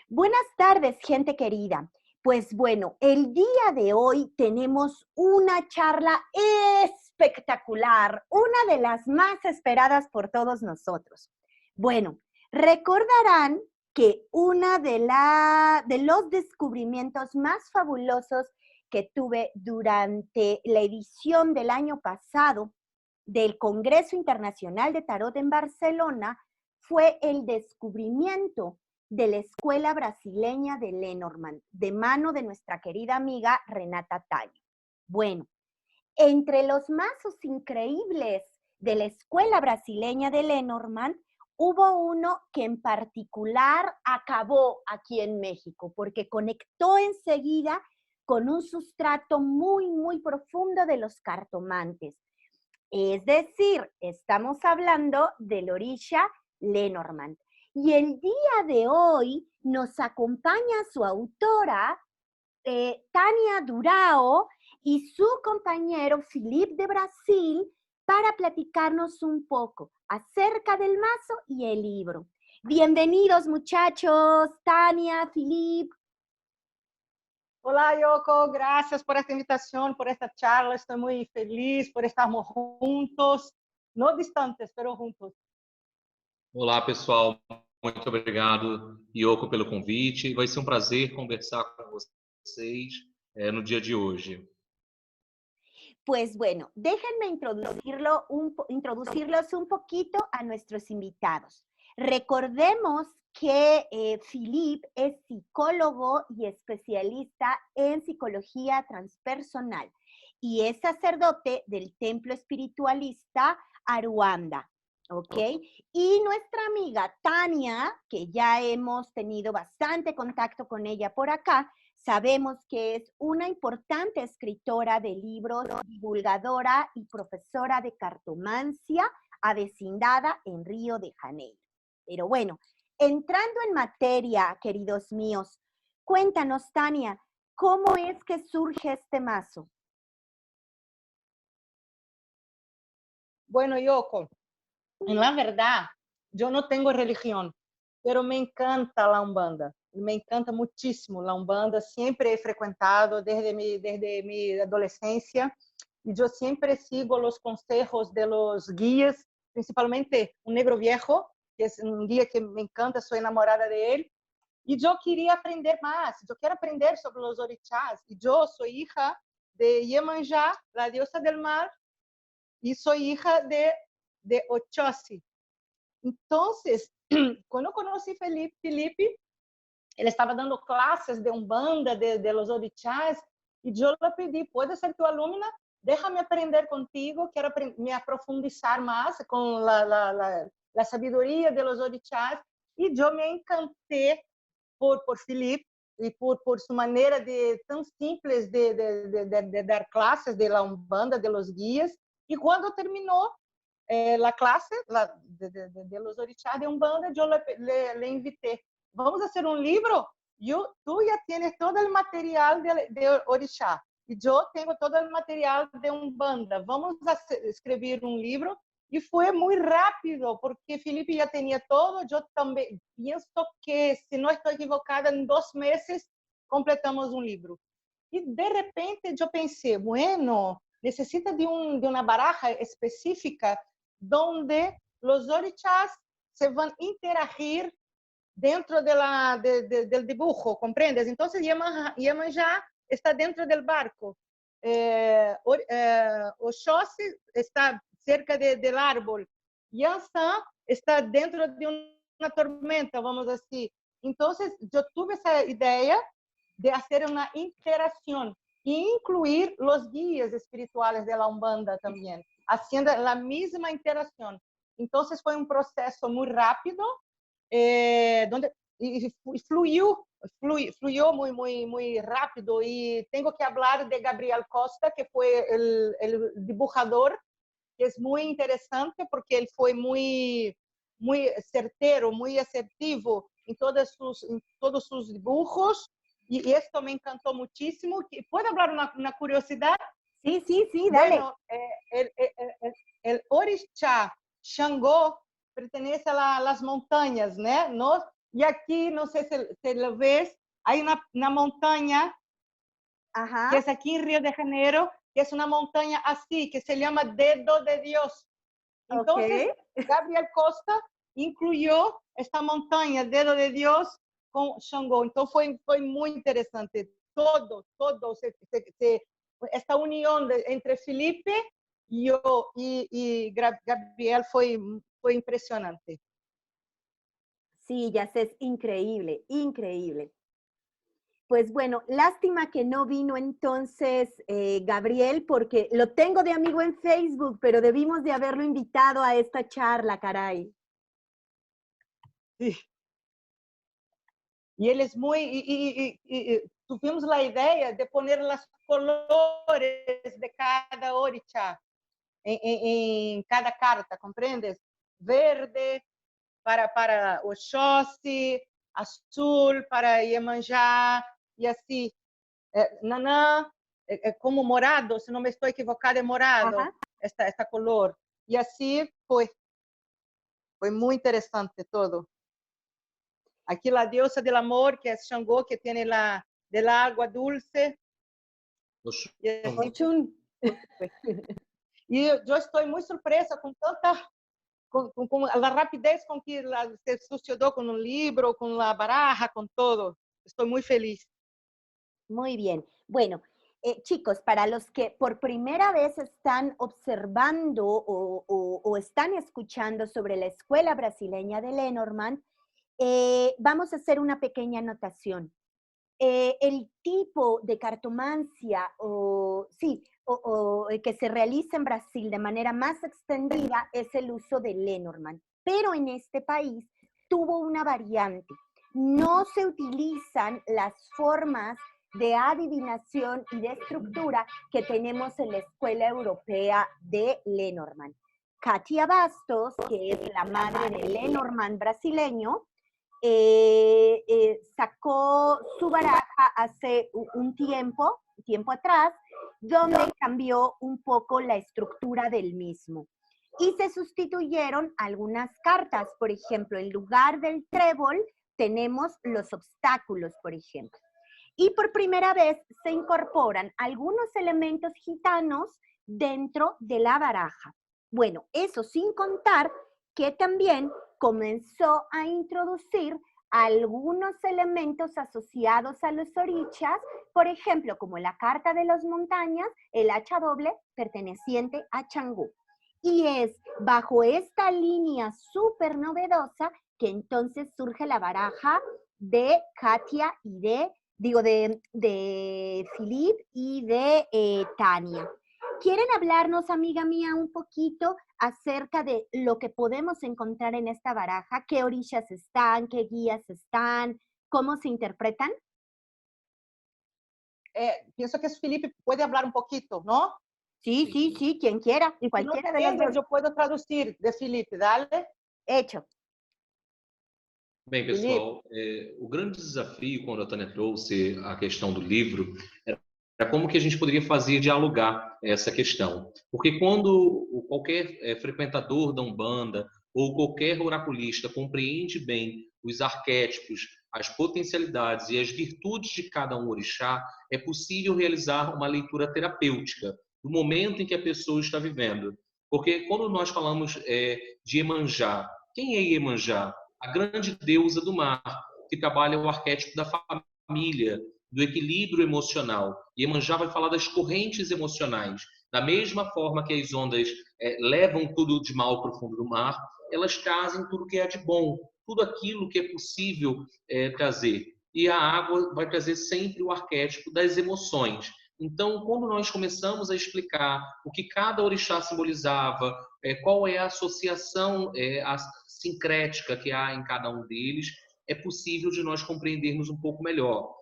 Buenas tardes, gente querida. Pues bueno, el día de hoy tenemos una charla espectacular, una de las más esperadas por todos nosotros. Bueno, recordarán que una de los descubrimientos más fabulosos que tuve durante la edición del año pasado del Congreso Internacional de Tarot en Barcelona fue el descubrimiento de la Escuela Brasileña de Lenormand, de mano de nuestra querida amiga Renata Taño. Bueno, entre los mazos increíbles de la Escuela Brasileña de Lenormand, hubo uno que en particular acabó aquí en México, porque conectó enseguida con un sustrato muy profundo de los cartomantes. Es decir, estamos hablando del Orisha Lenormand. Y el día de hoy nos acompaña su autora, Tania Durao, y su compañero Philippe de Brasil, para platicarnos un poco acerca del mazo y el libro. Bienvenidos, muchachos, Tania, Philippe. Olá, Yoko, graças por esta invitação, por esta charla. Estou muito feliz por estarmos juntos, não distantes, mas juntos. Olá, pessoal. Muito obrigado, Yoko, pelo convite. Vai ser um prazer conversar com vocês no dia de hoje. Pues bueno, déjenme introducirlos un poquito a nuestros invitados. Recordemos que Philippe es psicólogo y especialista en psicología transpersonal y es sacerdote del templo espiritualista Aruanda, ¿ok? Y nuestra amiga Tania, que ya hemos tenido bastante contacto con ella por acá, sabemos que es una importante escritora de libros, divulgadora y profesora de cartomancia, avecindada en Río de Janeiro. Pero bueno, entrando en materia, queridos míos, cuéntanos, Tania, ¿cómo es que surge este mazo? Bueno, Yoko, en la verdad, yo no tengo religión, pero me encanta la Umbanda. Me encanta muchísimo la Umbanda. Siempre he frecuentado desde mi adolescencia y yo siempre sigo los consejos de los guías, principalmente un negro viejo, que es un guía que me encanta, soy enamorada de él. Y yo quería aprender más, yo quiero aprender sobre los orixás. Y yo soy hija de Iemanjá, la diosa del mar, y soy hija de Oxóssi. Entonces, cuando conocí a Felipe, ele estava dando classes de Umbanda, de los orixás, e eu lhe pedi, pode ser tu alumna? Déjame aprender contigo, quero me aprofundizar mais com a sabedoria de los orixás, e eu me encantei por Felipe e por sua maneira tão simples de dar classes de la Umbanda, de los guias, e quando terminou a classe de los orixás de Umbanda, eu le invitei. Vamos a hacer un libro. Tú ya tienes todo el material de Orixá y yo tengo todo el material de Umbanda. Vamos a escribir un libro. Y fue muy rápido porque Felipe ya tenía todo. Yo también pienso que, si no estoy equivocada, en 2 meses completamos un libro. Y de repente yo pensé, bueno, necesita de una baraja específica donde los orixás se van a interagir dentro del dibujo, ¿comprendes? Entonces Iemanjá está dentro del barco, Oxóssi está cerca del árbol, Yansan está dentro de una tormenta, vamos a decir. Entonces yo tuve esa idea de hacer una interacción e incluir los guías espirituales de la Umbanda también, haciendo la misma interacción. Entonces fue un proceso muy rápido, donde fluyó muy rápido. Y tengo que hablar de Gabriel Costa, que fue el dibujador, que es muy interesante porque él fue muy certero, muy asertivo en todos sus dibujos, y esto me encantó muchísimo. ¿Puedo hablar una curiosidad? Sí, dale. Bueno, el Orixá Xangô pertenece a las montañas, ¿no? E aqui, não sei se lo ves, hay una montaña Ajá. que es aquí en Río de Janeiro, que es una montaña así, que se llama Dedo de Dios. Entonces, Gabriel Costa incluyó esta montaña, Dedo de Dios, con Xangô. Então, foi muito interessante. Todo, esta união entre Felipe e eu e Gabriel foi impressionante. Sí, ya sé, es increíble, increíble. Pues bueno, lástima que no vino entonces Gabriel, porque lo tengo de amigo en Facebook, pero debimos de haberlo invitado a esta charla, caray. Sí. E eles tuvimos a ideia de poner as colores de cada orixá em cada carta, compreendes? Verde para Oxóssi, azul para Iemanjá, e assim, Nanã, como morado, se não me estou equivocada, é morado, esta color. E assim foi muito interessante todo. Aqui a deusa do amor, que é Xangô, que tem la del agua dulce. Ochun. E eu estou muito surpresa com tanta com a rapidez com que se sucedeu com o livro, com a baraja, com todo. Estou muito feliz. Muy bien. Bueno, chicos, para los que por primera vez están observando o están escuchando sobre la Escuela Brasileña de Lenormand, vamos a hacer una pequeña anotación. El tipo de cartomancia que se realiza en Brasil de manera más extendida es el uso de Lenormand, pero en este país tuvo una variante. No se utilizan las formas de adivinación y de estructura que tenemos en la Escuela Europea de Lenormand. Katia Bastos, que es la madre de Lenormand brasileño, sacó su baraja hace un tiempo atrás, donde cambió un poco la estructura del mismo. Y se sustituyeron algunas cartas, por ejemplo, en lugar del trébol tenemos los obstáculos, por ejemplo. Y por primera vez se incorporan algunos elementos gitanos dentro de la baraja. Bueno, eso sin contar que también comenzó a introducir algunos elementos asociados a los orichas, por ejemplo, como la carta de las montañas, el hacha doble perteneciente a Xangô. Y es bajo esta línea súper novedosa que entonces surge la baraja de Katia y de Philip y de Tania. ¿Quieren hablarnos, amiga mía, un poquito acerca de lo que podemos encontrar en esta baraja? ¿Qué orillas están? ¿Qué guías están? ¿Cómo se interpretan? Pienso que Felipe puede hablar un poquito, ¿no? Sí, quien quiera. Y cualquiera de los dos. Yo puedo traducir de Felipe, dale. Hecho. Bem, pessoal, o grande desafio, quando a Tânia trouxe a questão do livro, era como que a gente poderia fazer dialogar essa questão. Porque quando qualquer frequentador da Umbanda ou qualquer oraculista compreende bem os arquétipos, as potencialidades e as virtudes de cada um orixá, é possível realizar uma leitura terapêutica do momento em que a pessoa está vivendo. Porque quando nós falamos de Iemanjá, quem é Iemanjá? A grande deusa do mar, que trabalha o arquétipo da família, do equilíbrio emocional. Iemanjá vai falar das correntes emocionais. Da mesma forma que as ondas levam tudo de mal para o fundo do mar, elas trazem tudo que é de bom, tudo aquilo que é possível trazer. E a água vai trazer sempre o arquétipo das emoções. Então, quando nós começamos a explicar o que cada orixá simbolizava, qual é a associação sincrética que há em cada um deles, é possível de nós compreendermos um pouco melhor.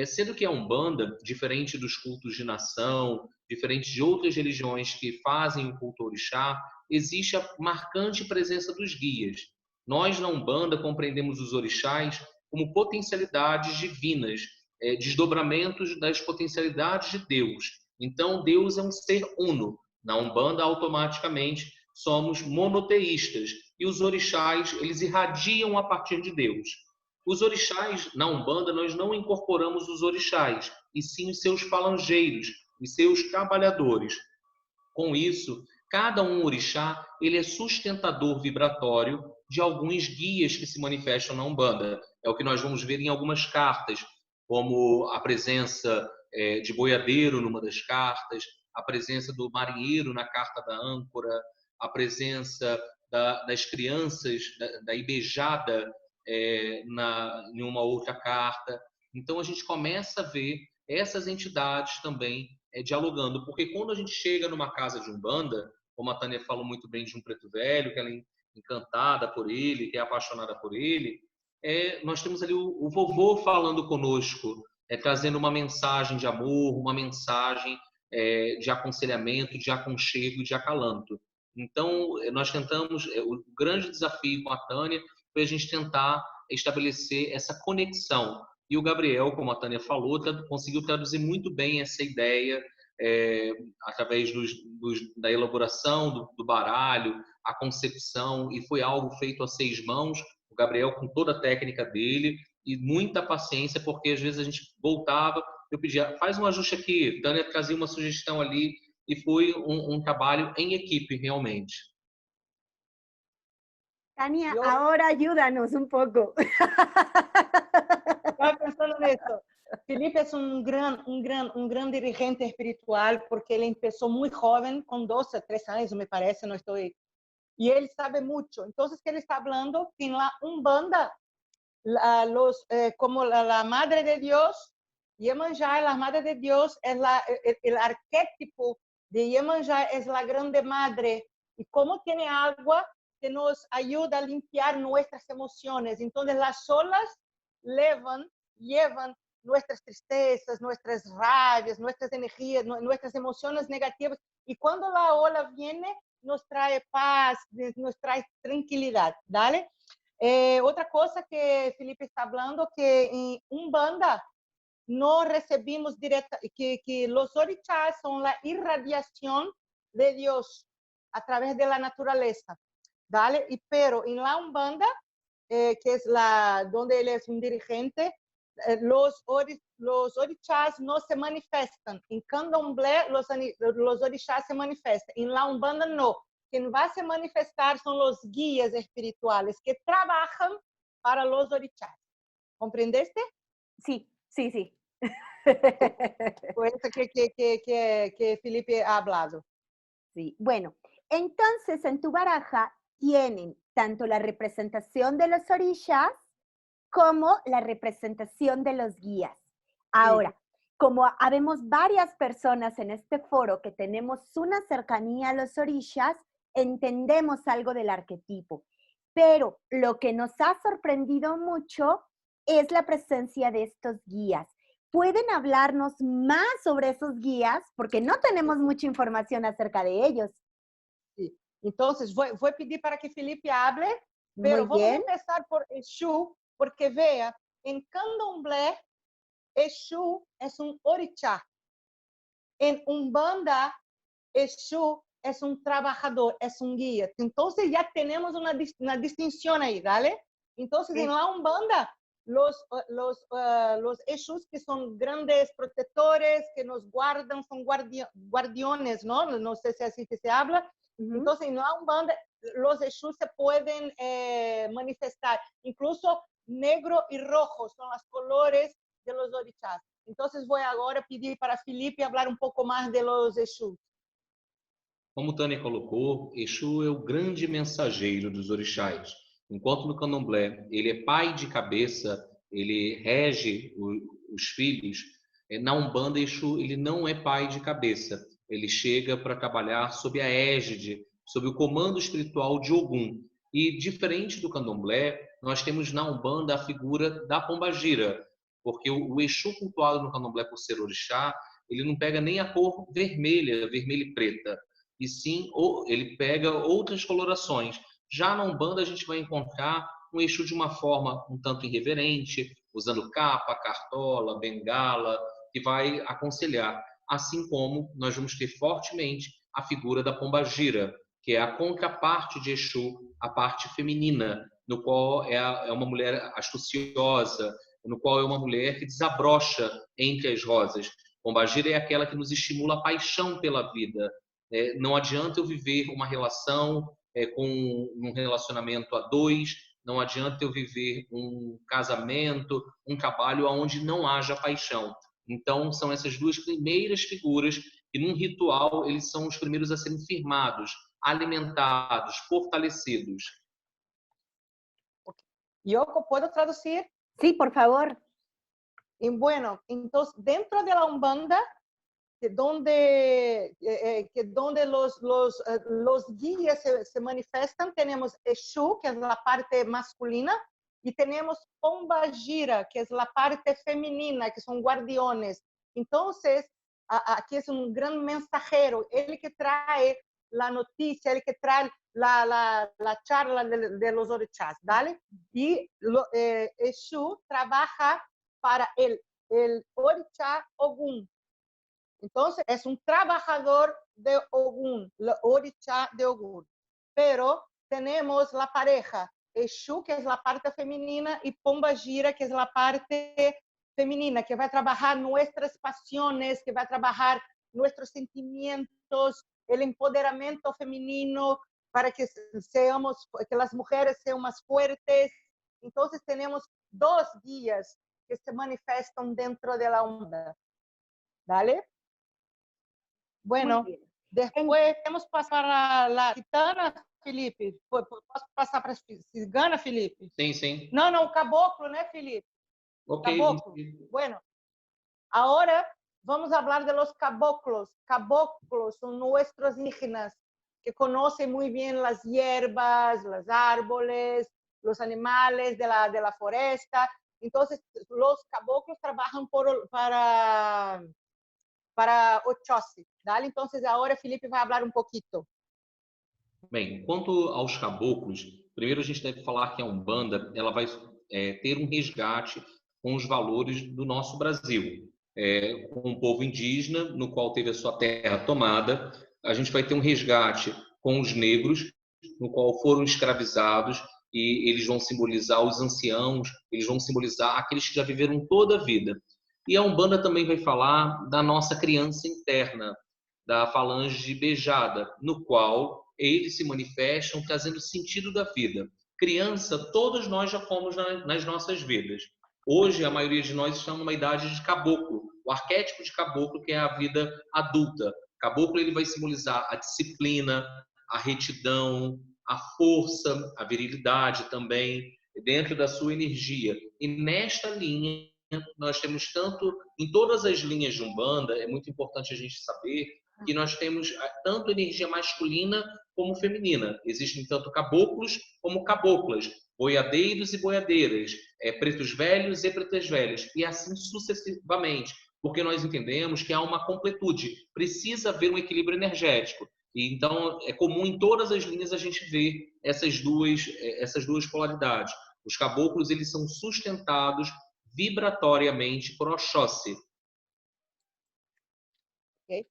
Sendo que a Umbanda, diferente dos cultos de nação, diferente de outras religiões que fazem o culto orixá, existe a marcante presença dos guias. Nós, na Umbanda, compreendemos os orixás como potencialidades divinas, desdobramentos das potencialidades de Deus. Então, Deus é um ser uno. Na Umbanda, automaticamente, somos monoteístas. E os orixás, eles irradiam a partir de Deus. Os orixás, na Umbanda, nós não incorporamos os orixás, e sim os seus falangeiros, os seus trabalhadores. Com isso, cada um orixá, ele é sustentador vibratório de alguns guias que se manifestam na Umbanda. É o que nós vamos ver em algumas cartas, como a presença de boiadeiro numa das cartas, a presença do marinheiro na carta da âncora, a presença das crianças, da ibejada em uma outra carta. Então, a gente começa a ver essas entidades também dialogando, porque quando a gente chega numa casa de Umbanda, como a Tânia falou muito bem de um preto velho, que ela é encantada por ele, que é apaixonada por ele, nós temos ali o vovô falando conosco, trazendo uma mensagem de amor, uma mensagem de aconselhamento, de aconchego, de acalanto. Então, nós tentamos, o grande desafio com a Tânia foi a gente tentar estabelecer essa conexão. E o Gabriel, como a Tânia falou, conseguiu traduzir muito bem essa ideia através da elaboração do baralho, a concepção, e foi algo feito a 6 mãos. O Gabriel, com toda a técnica dele, e muita paciência, porque às vezes a gente voltava, eu pedia, faz um ajuste aqui, Tânia trazia uma sugestão ali, e foi um trabalho em equipe, realmente. Tania, ahora ayúdanos un poco. Estaba pensando en esto. Felipe es un gran dirigente espiritual porque él empezó muy joven, con 12, 13 años, me parece, no estoy. Y él sabe mucho. Entonces, ¿qué él está hablando? Que en la Umbanda, como la Madre de Dios, Iemanjá, la Madre de Dios, es el arquetipo de Iemanjá, es la Grande Madre. Y como tiene agua, que nos ayuda a limpiar nuestras emociones. Entonces, las olas llevan nuestras tristezas, nuestras rabias, nuestras energías, nuestras emociones negativas. Y cuando la ola viene, nos trae paz, nos trae tranquilidad. ¿Dale? Otra cosa que Felipe está hablando, que en Umbanda no recibimos directa, que los orixás son la irradiación de Dios a través de la naturaleza. ¿Vale? Pero en la Umbanda, que es donde él es un dirigente, los orixás no se manifiestan. En Candomblé, los orixás se manifiestan. En la Umbanda, no. Quien va a se manifestar son los guías espirituales que trabajan para los orixás. ¿Comprendeste? Sí, sí, sí. Por eso que Felipe ha hablado. Sí, bueno, entonces en tu baraja tienen tanto la representación de los orishas como la representación de los guías. Ahora, sí, como habemos varias personas en este foro que tenemos una cercanía a los orishas, entendemos algo del arquetipo. Pero lo que nos ha sorprendido mucho es la presencia de estos guías. ¿Pueden hablarnos más sobre esos guías? Porque no tenemos mucha información acerca de ellos. Sí. Entonces, voy a pedir para que Felipe hable, pero vamos a empezar por Exu, porque vea, en Candomblé, Exu es un orixá. En Umbanda, Exu es un trabajador, es un guía. Entonces, ya tenemos una distinción ahí, ¿vale? Entonces, sí, en la Umbanda, los Exus, que son grandes protectores, que nos guardan, son guardianes, ¿no? No sé si así que se habla. Entonces, en la Umbanda, los Exus se pueden manifestar. Incluso negro y rojo son los colores de los orixás. Entonces, voy ahora a pedir para Felipe hablar un poco más de los Exus. Como Tânia colocou, Exu é o grande mensageiro dos orixás. Enquanto no Candomblé ele é pai de cabeça, ele rege os filhos, na Umbanda Exu ele não é pai de cabeça. Ele chega para trabalhar sob a égide, sob o comando espiritual de Ogum. E diferente do Candomblé, nós temos na Umbanda a figura da Pombagira, porque o Exu cultuado no Candomblé por ser orixá, ele não pega nem a cor vermelha, vermelha e preta, e sim ele pega outras colorações. Já na Umbanda a gente vai encontrar um Exu de uma forma um tanto irreverente, usando capa, cartola, bengala, que vai aconselhar. Assim como nós vamos ter fortemente a figura da Pombagira, que é a contraparte de Exu, a parte feminina, no qual é uma mulher astuciosa, no qual é uma mulher que desabrocha entre as rosas. Pombagira é aquela que nos estimula a paixão pela vida. Não adianta eu viver uma relação com um relacionamento a dois, não adianta eu viver um casamento, um trabalho onde não haja paixão. Então, são essas duas primeiras figuras que, num ritual, eles são os primeiros a serem firmados, alimentados, fortalecidos. Yoko, ¿puedo traducir? Sí, por favor. Y bueno, entonces, dentro de la Umbanda, donde los guías se manifiestan, tenemos Exu, que es la parte masculina, y tenemos Pombagira, que es la parte femenina, que son guardianes. Entonces, aquí es un gran mensajero, el que trae la noticia, el que trae la charla de los orixás, ¿vale? Y Exu trabaja para el orixá Ogún. Entonces, es un trabajador de Ogún, la orixá de Ogún. Pero tenemos la pareja Exu, que es la parte femenina, y Pombagira, que es la parte femenina, que va a trabajar nuestras pasiones, que va a trabajar nuestros sentimientos, el empoderamiento femenino, para que las mujeres sean más fuertes. Entonces, tenemos dos guías que se manifiestan dentro de la onda. ¿Vale? Bueno, después vamos pasar a la gitana, Felipe. Posso passar para a cigana, Felipe? Sim, sim. Não, caboclo, né, Felipe? Ok. Caboclo. Bueno, ahora vamos a hablar de los caboclos. Caboclos son nuestros indígenas que conocen muy bien las hierbas, los árboles, los animales de la foresta. Entonces, los caboclos trabajan para Oxóssi, ¿vale? Entonces, ahora Felipe vai falar um pouquinho. Bem, quanto aos caboclos, primeiro a gente deve falar que a Umbanda ela vai ter um resgate com os valores do nosso Brasil. Com o povo indígena, no qual teve a sua terra tomada, a gente vai ter um resgate com os negros, no qual foram escravizados, e eles vão simbolizar os anciãos, eles vão simbolizar aqueles que já viveram toda a vida. E a Umbanda também vai falar da nossa criança interna, da falange beijada, no qual eles se manifestam trazendo sentido da vida. Criança, todos nós já fomos nas nossas vidas. Hoje, a maioria de nós está numa idade de caboclo, o arquétipo de caboclo, que é a vida adulta. Caboclo ele vai simbolizar a disciplina, a retidão, a força, a virilidade também, dentro da sua energia. E nesta linha, nós temos tanto, em todas as linhas de Umbanda, é muito importante a gente saber que nós temos tanto energia masculina como feminina. Existem tanto caboclos como caboclas, boiadeiros e boiadeiras, pretos velhos e pretas velhas, e assim sucessivamente, porque nós entendemos que há uma completude, precisa haver um equilíbrio energético. E então, é comum em todas as linhas a gente ver essas duas polaridades. Os caboclos, eles são sustentados vibratoriamente por Oxóssi. Okay.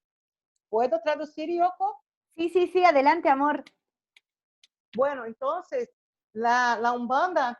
¿Puedo traducir, Yoko? Sí, adelante, amor. Bueno, entonces, la Umbanda,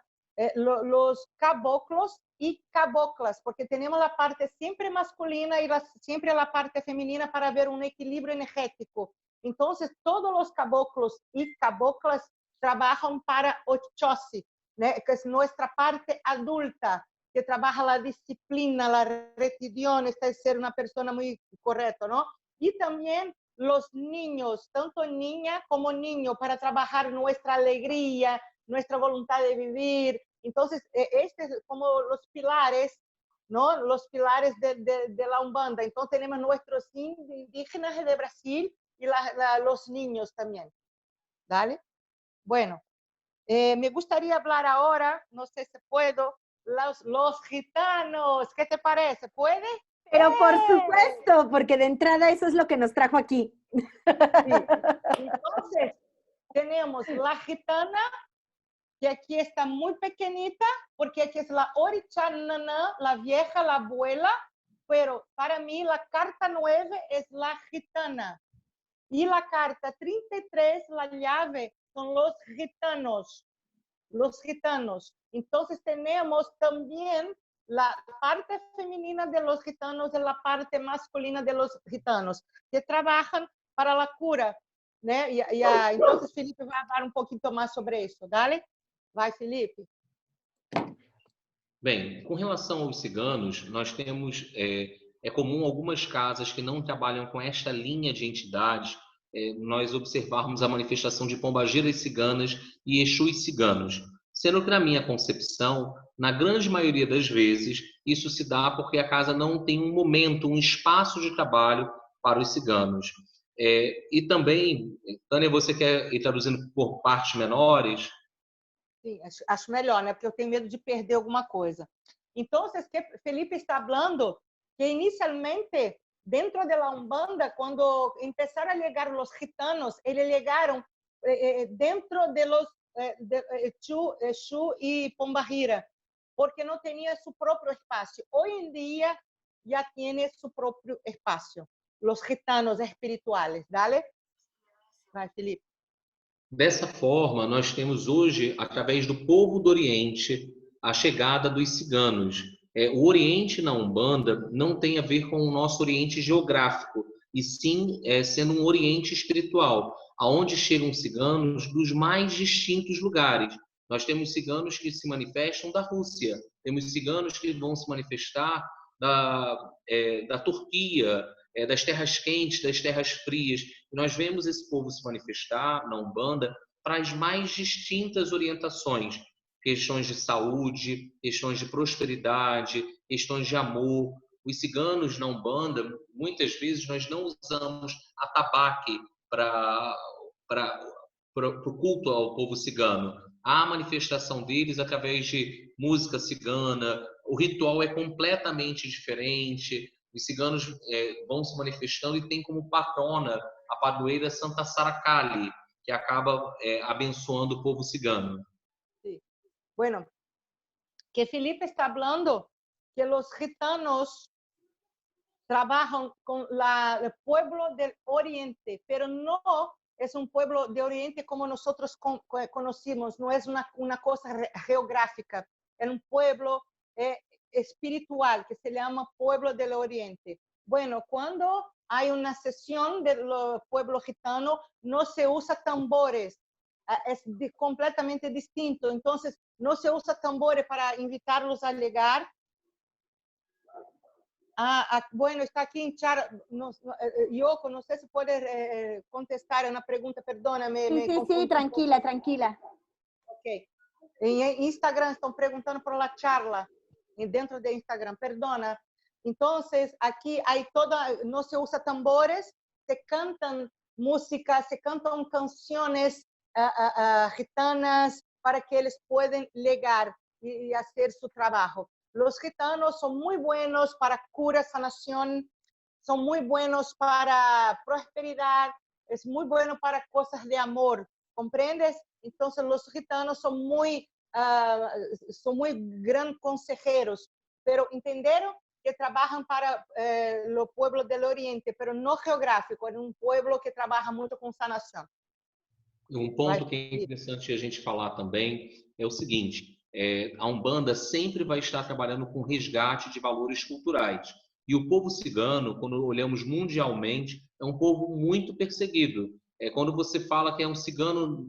los caboclos y caboclas, porque tenemos la parte siempre masculina y siempre la parte femenina para ver un equilibrio energético. Entonces, todos los caboclos y caboclas trabajan para Oxóssi, ¿no? Que es nuestra parte adulta, que trabaja la disciplina, la rectitud, esta es ser una persona muy correcta, ¿no? Y también los niños, tanto niña como niño, para trabajar nuestra alegría, nuestra voluntad de vivir. Entonces, este es como los pilares, ¿no? Los pilares de la Umbanda. Entonces, tenemos nuestros indígenas de Brasil y los niños también. ¿Vale? Bueno, me gustaría hablar ahora, no sé si puedo, los gitanos. ¿Qué te parece? ¿Puede? Pero por supuesto, porque de entrada eso es lo que nos trajo aquí. Sí. Entonces, tenemos la gitana, que aquí está muy pequeñita, porque aquí es la orixá Naná, la vieja, la abuela, pero para mí la carta 9 es la gitana. Y la carta 33, la llave, son los gitanos. los gitanos. Entonces tenemos también la parte femenina de los gitanos y la parte masculina de los gitanos, que trabajan para la cura, né? Entonces Felipe vai falar um pouquinho mais sobre isso, dale? Vai, Felipe. Bem, com relação aos ciganos, nós temos, é comum algumas casas que não trabalham com esta linha de entidades, nós observarmos a manifestação de pombageiras ciganas e exus ciganos. Sendo que, na minha concepção, na grande maioria das vezes, isso se dá porque a casa não tem um momento, um espaço de trabalho para os ciganos. E também, Tânia, você quer ir traduzindo por partes menores? Sim, acho melhor, né? Porque eu tenho medo de perder alguma coisa. Então, que Felipe está falando que inicialmente, dentro da Umbanda, quando começaram a llegar os gitanos, eles chegaram dentro de los Exu e Pombagira, porque não tinha seu próprio espaço. Hoje em dia, já tem seu próprio espaço. Os gitanos espirituais, dale? Vai, Felipe. Dessa forma, nós temos hoje, através do povo do Oriente, a chegada dos ciganos. O Oriente na Umbanda não tem a ver com o nosso Oriente geográfico, e sim sendo um Oriente espiritual, aonde chegam ciganos dos mais distintos lugares. Nós temos ciganos que se manifestam da Rússia, temos ciganos que vão se manifestar da Turquia, das terras quentes, das terras frias. E nós vemos esse povo se manifestar na Umbanda para as mais distintas orientações, questões de saúde, questões de prosperidade, questões de amor. Os ciganos na Umbanda, muitas vezes nós não usamos atabaque para o culto ao povo cigano. Há manifestação deles através de música cigana, o ritual é completamente diferente. Os ciganos vão se manifestando e tem como patrona a padroeira Santa Saracali, que acaba abençoando o povo cigano. Sí. Bueno, que Felipe está falando que os gitanos trabalham com o pueblo del Oriente, pero no es un pueblo de Oriente como nosotros conocimos, no es una cosa geográfica, es un pueblo espiritual que se llama Pueblo del Oriente. Bueno, cuando hay una sesión del pueblo gitano, no se usa tambores, es completamente distinto. Entonces, no se usa tambores para invitarlos a llegar. Bueno, está aquí en chat. Yoko, no sé si puedes contestar una pregunta, perdóname. Sí, tranquila, tranquila. Ok. En Instagram están preguntando por la charla. Dentro de Instagram, perdona. Entonces, aquí hay no se usa tambores, se cantan músicas, se cantan canciones gitanas para que ellos puedan llegar y hacer su trabajo. Los gitanos son muy buenos para cura, sanación, son muy buenos para prosperidad, es muy bueno para cosas de amor, ¿comprendes? Entonces, los gitanos son muy grandes consejeros, pero entendieron que trabajan para los pueblos del Oriente, pero no geográfico, é um pueblo que trabalha muito com sanação. Um ponto que é interessante a gente falar também é o seguinte, a Umbanda sempre vai estar trabalhando com resgate de valores culturais. E o povo cigano, quando olhamos mundialmente, é um povo muito perseguido. Quando você fala que é um cigano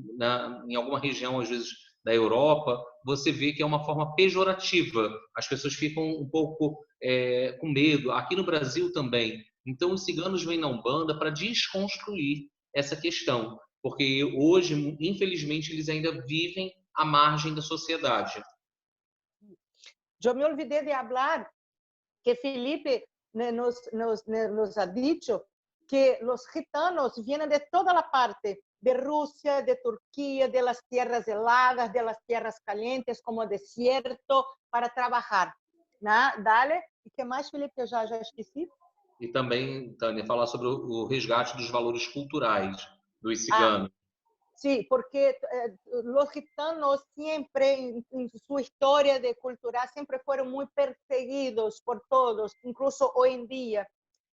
em alguma região, às vezes, da Europa, você vê que é uma forma pejorativa. As pessoas ficam um pouco com medo. Aqui no Brasil também. Então, os ciganos vêm na Umbanda para desconstruir essa questão. Porque hoje, infelizmente, eles ainda vivem à margem da sociedade. Eu me olvidei de falar que Felipe nos ha dicho que os gitanos vêm de toda a parte, de Rússia, de Turquia, de las tierras heladas, de las tierras calientes, como desierto, para trabalhar. Dale. E que mais, Felipe, que eu já esqueci? E também, Tânia, falar sobre o resgate dos valores culturais dos ciganos. Sí, porque los gitanos siempre, en su historia de cultura, siempre fueron muy perseguidos por todos, incluso hoy en día.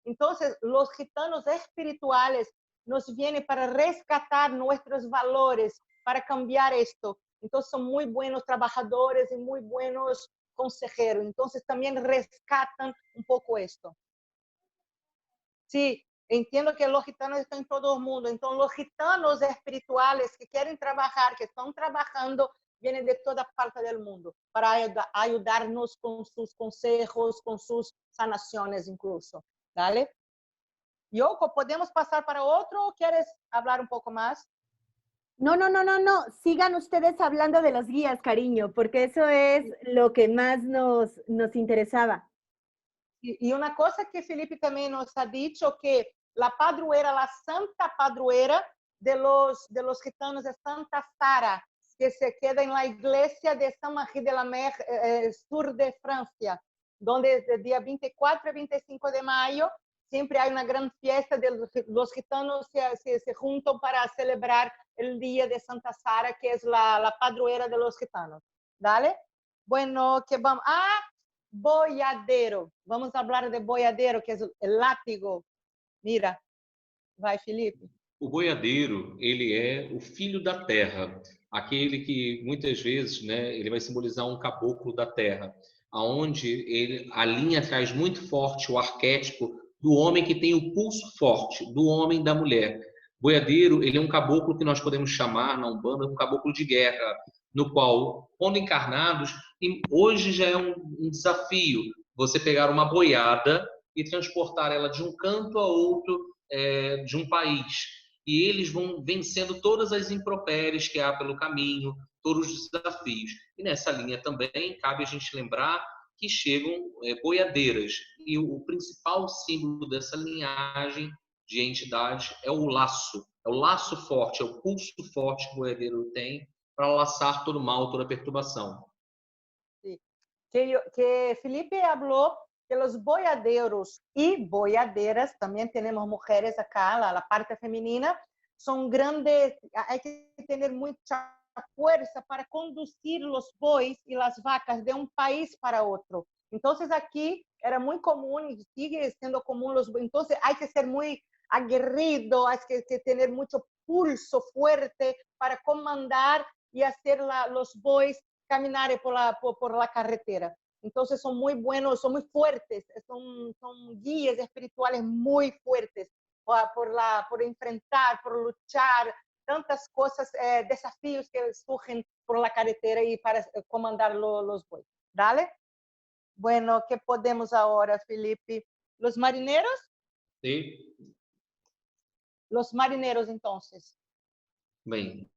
Entonces, los gitanos espirituales nos vienen para rescatar nuestros valores, para cambiar esto. Entonces son muy buenos trabajadores y muy buenos consejeros. Entonces también rescatan un poco esto. Sí, entiendo que los gitanos están en todo el mundo. Entonces los gitanos espirituales que quieren trabajar, que están trabajando, vienen de toda parte del mundo para ayudarnos con sus consejos, con sus sanaciones incluso. ¿Vale? Yoko, ¿podemos pasar para otro o quieres hablar un poco más? No. Sigan ustedes hablando de los guías, cariño, porque eso es lo que más nos interesaba. Y una cosa que Felipe también nos ha dicho, que la padroeira, la santa padroeira de los gitanos es Santa Sara, que se queda en la iglesia de Saint-Marie de la Mer, sur de Francia, donde desde el día 24 y 25 de mayo siempre hay una gran fiesta de los gitanos se juntan para celebrar el día de Santa Sara, que es la padroeira de los gitanos. ¿Vale? Bueno, que vamos... boiadeiro. Vamos falar de boiadeiro, que é o látigo. Mira, vai, Felipe. O boiadeiro, ele é o filho da terra, aquele que muitas vezes, né, ele vai simbolizar um caboclo da terra, aonde a linha traz muito forte o arquétipo do homem que tem o pulso forte, do homem e da mulher. Boiadeiro, ele é um caboclo que nós podemos chamar na Umbanda um caboclo de guerra, no qual, quando encarnados, hoje já é um desafio você pegar uma boiada e transportar ela de um canto a outro de um país. E eles vão vencendo todas as intempéries que há pelo caminho, todos os desafios. E nessa linha também cabe a gente lembrar que chegam boiadeiras. E o principal símbolo dessa linhagem de entidades é o laço forte, é o pulso forte que o boiadeiro tem para laçar todo mal, toda perturbação. Sí. Que Felipe falou que los boiadeiros y boiadeiras, también tenemos mujeres acá, la parte femenina, son grandes, hay que tener mucha fuerza para conducir los bois y las vacas de un país para otro. Entonces aquí era muy común y sigue siendo común los bois. Entonces hay que ser muy aguerrido, hay que tener mucho pulso fuerte para comandar y hacer los bois caminar por la carretera. Entonces son muy buenos, son muy fuertes, son guías espirituales muy fuertes por enfrentar, por luchar, tantas cosas, desafíos que surgen por la carretera y para comandar los bois. ¿Dale? Bueno, ¿qué podemos ahora, Felipe? ¿Los marineros? Sí. Los marineros, entonces. Bem,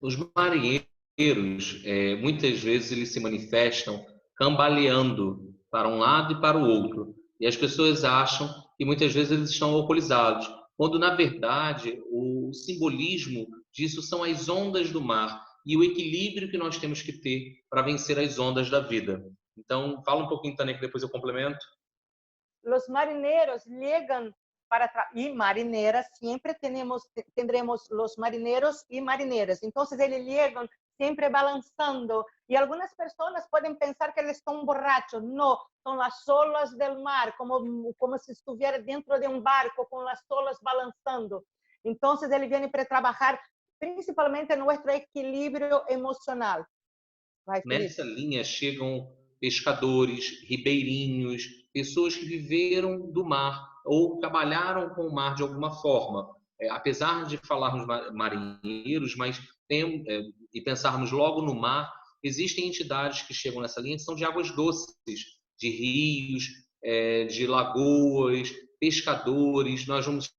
os marinheiros, muitas vezes eles se manifestam cambaleando para um lado e para o outro. E as pessoas acham que muitas vezes eles estão alcoolizados, quando na verdade o simbolismo disso são as ondas do mar e o equilíbrio que nós temos que ter para vencer as ondas da vida. Então, fala um pouquinho, Tânia, que depois eu complemento. Os marinheiros chegam y marineras, siempre tendremos los marineros y marineras. Entonces, ellos llegan siempre balanzando y algunas personas pueden pensar que ellos están borrachos. No, son las olas del mar, como si estuviera dentro de un barco con las olas balanzando. Entonces, él viene para trabajar principalmente nuestro equilíbrio emocional. Nessa linha chegam pescadores, ribeirinhos, pessoas que viveram do mar ou trabalharam com o mar de alguma forma. Apesar de falarmos marinheiros, mas e pensarmos logo no mar, existem entidades que chegam nessa linha que são de águas doces, de rios, de lagoas, pescadores. Nós vamos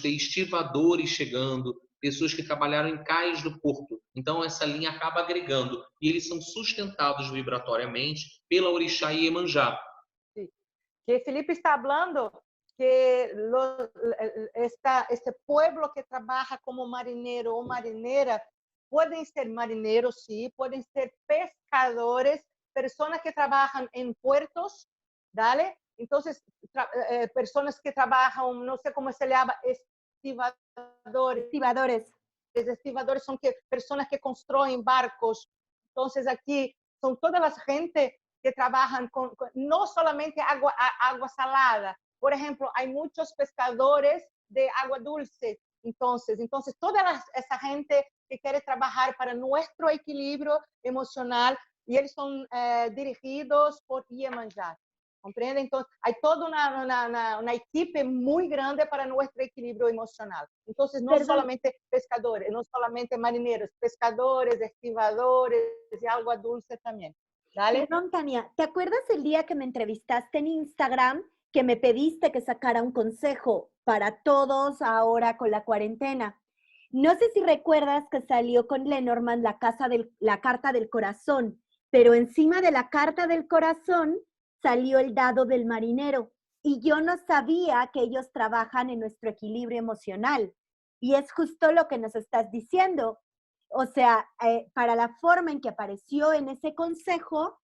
ter estivadores chegando, pessoas que trabalharam em cais do porto. Então, essa linha acaba agregando. E eles são sustentados vibratoriamente pela Orixá e Iemanjá. Que Felipe está falando que este pueblo que trabaja como marinero o marinera pueden ser marineros, sí, pueden ser pescadores, personas que trabajan en puertos, ¿vale? Entonces, personas que trabajan, no sé cómo se le llama, estivadores. Estivadores son personas que construyen barcos. Entonces, aquí son toda la gente que trabajan no solamente agua salada. Por ejemplo, hay muchos pescadores de agua dulce. Entonces toda esa gente que querem trabalhar para nosso equilíbrio emocional e eles são dirigidos por Iemanjá. Compreende? Então, há toda uma equipe muito grande para nosso equilíbrio emocional. Então, não solamente pescadores, não solamente marineiros, pescadores, esquivadores e algo dulce também. ¿Dale? Perdón, Tania, ¿te acuerdas el día que me entrevistaste en Instagram que me pediste que sacara un consejo para todos ahora con la cuarentena? No sé si recuerdas que salió con Lenormand la carta del corazón, pero encima de la carta del corazón salió el dado del marinero. Y yo no sabía que ellos trabajan en nuestro equilibrio emocional. Y es justo lo que nos estás diciendo. O sea, para la forma en que apareció en ese consejo,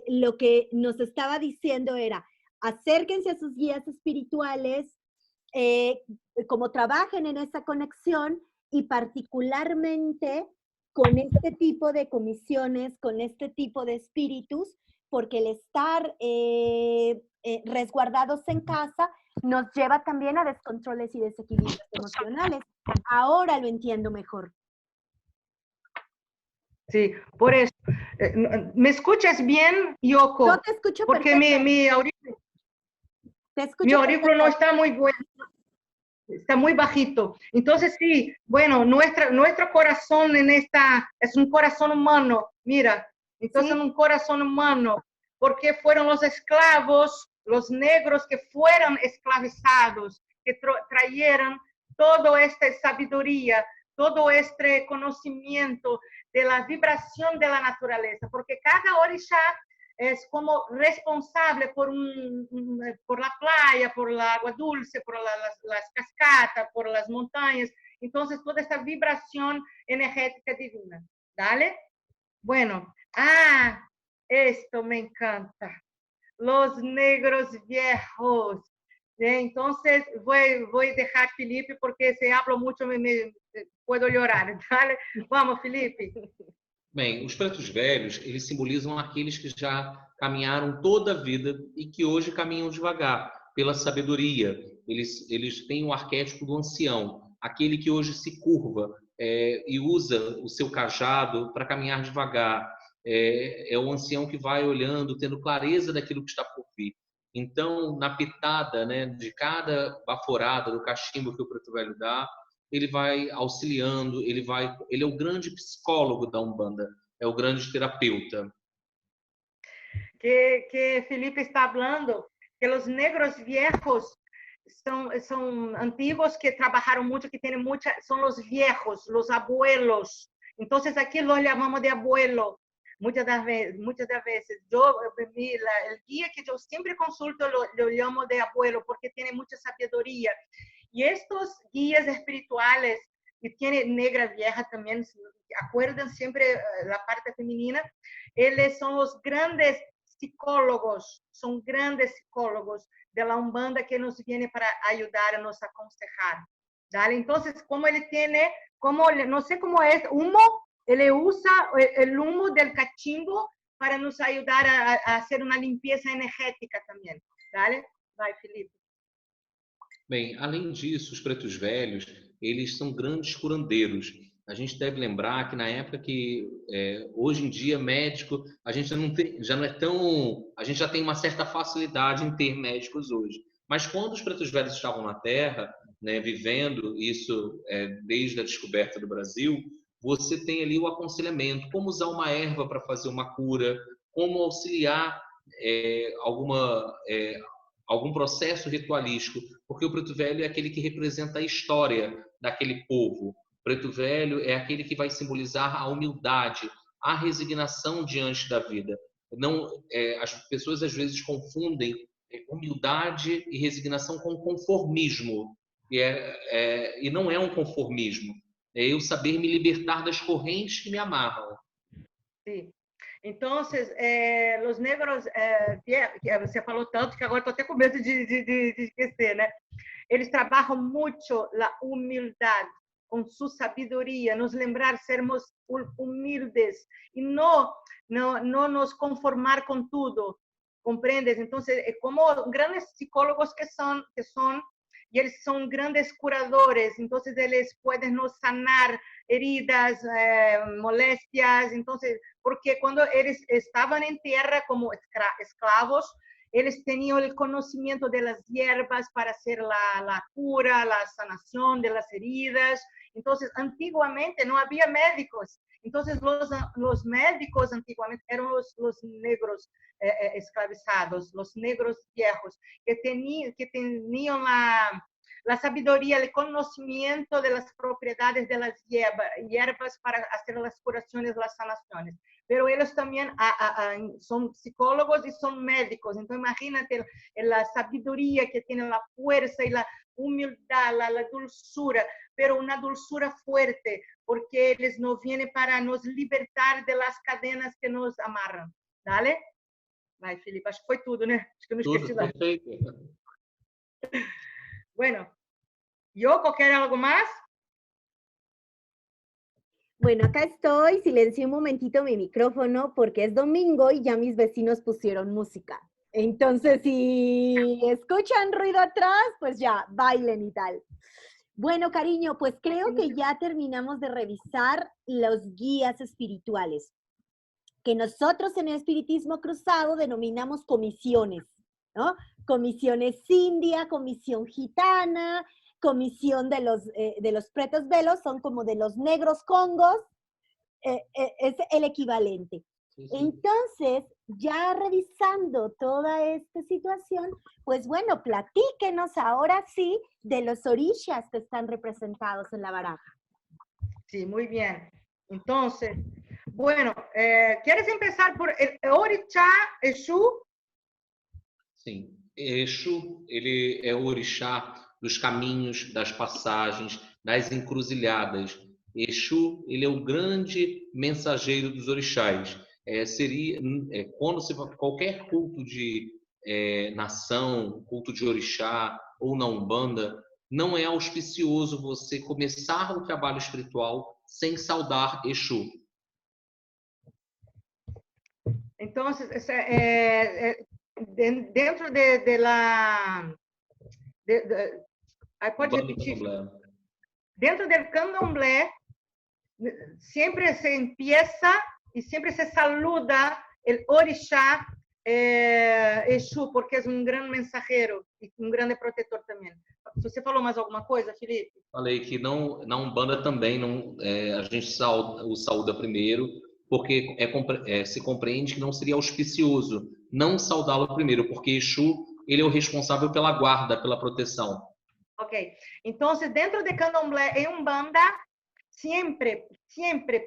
lo que nos estaba diciendo era, acérquense a sus guías espirituales, como trabajen en esa conexión y particularmente con este tipo de comisiones, con este tipo de espíritus, porque el estar resguardados en casa nos lleva también a descontroles y desequilibrios emocionales. Ahora lo entiendo mejor. Sí, por eso. ¿Me escuchas bien, Yoko? Yo te escucho porque perfecto. Mi audífono no está muy bueno, está muy bajito. Entonces, sí, bueno, nuestro corazón es un corazón humano, mira. Entonces, ¿sí? Un corazón humano, porque fueron los esclavos, los negros que fueron esclavizados, que trajeron toda esta sabiduría, todo este conocimiento de la vibración de la naturaleza, porque cada orixá es como responsable por la playa, por el agua dulce, por las cascadas, por las montañas. Entonces, toda esta vibración energética divina. ¿Dale? Bueno, esto me encanta. Los negros viejos. Entonces, voy a dejar a Felipe, porque se habla mucho, puedo llorar. ¿Dale? Vamos, Felipe. Bem, os pretos velhos, eles simbolizam aqueles que já caminharam toda a vida e que hoje caminham devagar, pela sabedoria. Eles têm o arquétipo do ancião, aquele que hoje se curva e usa o seu cajado para caminhar devagar. É o ancião que vai olhando, tendo clareza daquilo que está por vir. Então, na pitada, né, de cada baforada do cachimbo que o preto velho dá, ele vai auxiliando, ele é o grande psicólogo da Umbanda, é o grande terapeuta. Que Felipe está falando, que os negros viejos são antigos, que trabalharam muito, que têm muita, são os viejos, os abuelos. Então, aqui nós chamamos de abuelo. Muitas das vezes, o guia que eu sempre consulto, eu chamo de abuelo, porque tem muita sabedoria. Y estos guías espirituales, y tiene negra vieja también, acuerdan siempre la parte femenina, ellos son los grandes psicólogos, de la Umbanda, que nos vienen para ayudar a nos aconsejar. ¿Dale? Entonces, como él tiene, no sé cómo es, humo, él usa el humo del cachimbo para nos ayudar a hacer una limpieza energética también. ¿Dale? Vai, Felipe. Bem, além disso, os pretos velhos, eles são grandes curandeiros. A gente deve lembrar que na época que, hoje em dia, médico, a gente já não é tão... A gente já tem uma certa facilidade em ter médicos hoje. Mas quando os pretos velhos estavam na Terra, né, vivendo isso desde a descoberta do Brasil, você tem ali o aconselhamento, como usar uma erva para fazer uma cura, como auxiliar algum processo ritualístico, porque o preto velho é aquele que representa a história daquele povo. O preto velho é aquele que vai simbolizar a humildade, a resignação diante da vida. Não, as pessoas às vezes confundem humildade e resignação com conformismo, e não é um conformismo, é eu saber me libertar das correntes que me amarram. Sim. Então, os negros, que você falou tanto que agora estou até com medo de esquecer, né? Eles trabalham muito a humildade, com sua sabedoria, nos lembrar sermos humildes e não nos conformar com tudo, compreendes? Então, como grandes psicólogos que são, e eles são grandes curadores, então eles podem nos sanar heridas, moléstias, então, porque quando eles estavam em terra como escravos, eles tinham o conhecimento das hierbas para fazer a cura, a sanação das heridas. Então, antigamente não havia médicos. Então, os médicos antigamente eram os negros escravizados, os negros viejos, que tinham a sabedoria, o conhecimento das propriedades das hierbas para fazer as curações, as sanações. Pero eles também são psicólogos e são médicos. Então, imagínate a sabedoria que tem, a força e a humildade, a dulzura, pero uma dulzura forte, porque eles não vêm para nos libertar das cadenas que nos amarram. Dale? Vai, Felipe, acho que foi tudo, né? Acho que eu não esqueci nada. Perfeito. Bueno, Yoko, ¿quieres algo más? Bueno, acá estoy, silencié un momentito mi micrófono porque es domingo y ya mis vecinos pusieron música. Entonces, si escuchan ruido atrás, pues ya, bailen y tal. Bueno, cariño, pues creo que ya terminamos de revisar los guías espirituales, que nosotros en el espiritismo cruzado denominamos comisiones, ¿no? Comisiones india, comisión gitana, comisión de los pretos velos, son como de los negros congos, es el equivalente. Sí, sí. Entonces, ya revisando toda esta situación, pues bueno, platíquenos ahora sí de los orishas que están representados en la baraja. Sí, muy bien. Entonces, bueno, ¿quieres empezar por el orixá Exu? Sim, Exu, ele é o orixá dos caminhos, das passagens, das encruzilhadas. Exu, ele é o grande mensageiro dos orixás. Quando se qualquer culto de nação, culto de orixá ou na Umbanda, não é auspicioso você começar o trabalho espiritual sem saudar Exu. Então, dentro de la... pode repetir? Dentro del candomblé, siempre se empieza y siempre se saluda el orixá Exu, porque é um grande mensageiro e um grande protetor também. Você falou mais alguma coisa, Felipe? Falei que não, na Umbanda também não, a gente o saúda primeiro, porque se compreende que não seria auspicioso não saudá-lo primeiro, porque Exu, ele é o responsável pela guarda, pela proteção. Ok. Então, dentro de candomblé e Umbanda, sempre,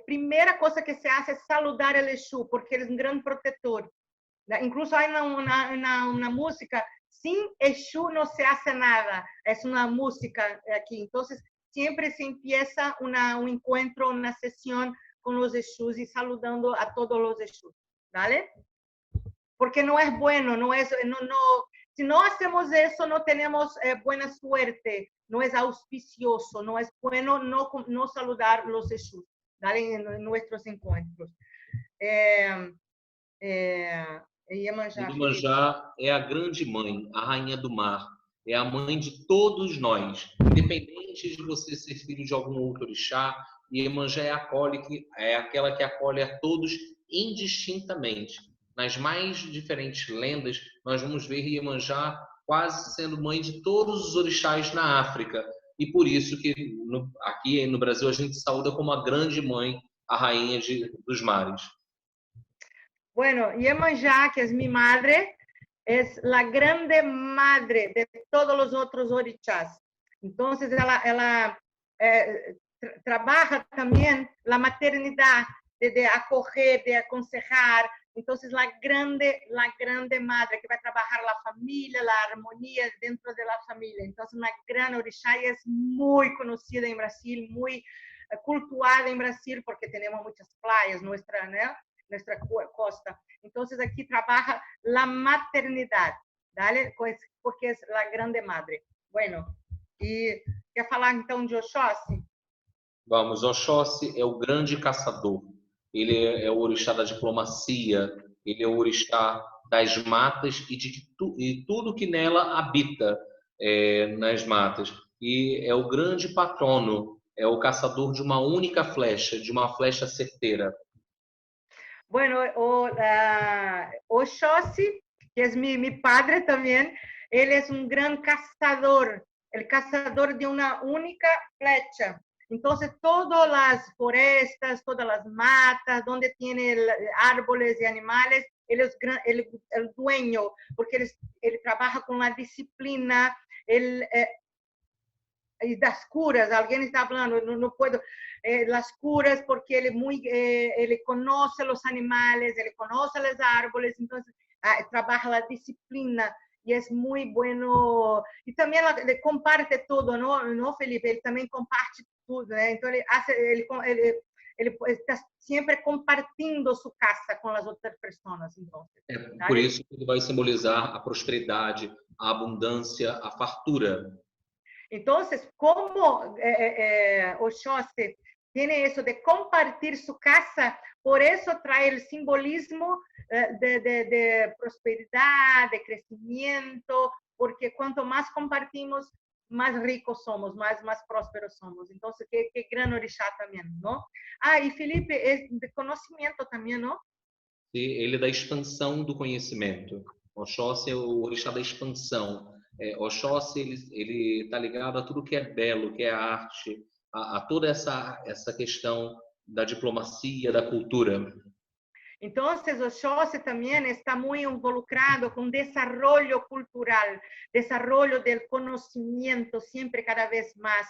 primeira coisa que se faz é saludar o Exu, porque ele é um grande protetor. Incluso há uma música, sem Exu não se hace nada. É uma música aqui. Então, sempre se empieza um encontro, uma sessão com os Exus e saludando a todos os Exus. ¿Vale? Porque não é bueno, se não hacemos isso, não temos boa suerte, não é auspicioso, não é bueno não saludar os Exus, ¿vale? En nossos encontros. Iemanjá é a grande mãe, a rainha do mar, é a mãe de todos nós, independente de você ser filho de algum outro orixá. Iemanjá é aquela que acolhe a todos indistintamente. Nas mais diferentes lendas, nós vamos ver Iemanjá quase sendo mãe de todos os orixás na África. E por isso que aqui no Brasil a gente saúda como a grande mãe, a rainha dos mares. Bueno, Iemanjá, que é minha madre, é a grande madre de todos os outros orixás. Então, ela trabalha também a maternidade, de acolher, de aconselhar. Então, a grande madre que vai trabalhar a família, a harmonia dentro da família. Então, uma grande orixá e é muito conhecida em Brasil, muito cultuada em Brasil, porque temos muitas praias, nuestra costa. Então, aqui trabalha a maternidade, ¿vale? Porque é a grande madre. Bueno, e quer falar então de Oxóssi? Vamos, Oxóssi é o grande caçador. Ele é o orixá da diplomacia, ele é o orixá das matas e de tudo que nela habita. nas matas. E é o grande patrono, é o caçador de uma única flecha, de uma flecha certeira. Bueno, Oxóssi, que es mi padre también, él es un gran cazador, el cazador de una única flecha. Entonces, todas las forestas, todas las matas, donde tiene árboles y animales, él es el dueño, porque él trabaja con la disciplina, él, y das curas, alguien está hablando, no puedo, las curas porque él conoce los animales, él conoce los árboles, entonces trabaja la disciplina y es muy bueno. Y también le comparte todo, ¿no, Felipe? Él también comparte todo, ¿eh? Entonces él está siempre compartindo su casa com as outras pessoas. Entonces, por isso que ele vai simbolizar a prosperidade, a abundância, a fartura. Entonces, como Oxóssi tiene eso de compartir su casa, por eso trae el simbolismo de prosperidad, de crecimiento, porque cuanto más compartimos, más ricos somos, más prósperos somos. Entonces, qué gran orixá también, ¿no? Y Felipe, es de conocimiento también, ¿no? Sim, ele é da expansão do conhecimento. Oxóssi é o orixá da expansão. Oxóssi, ele está ligado a tudo que é belo, que é arte, a toda essa questão da diplomacia, da cultura. Entonces, Oxóssi también está muy involucrado con desarrollo cultural, desarrollo del conocimiento, siempre cada vez más,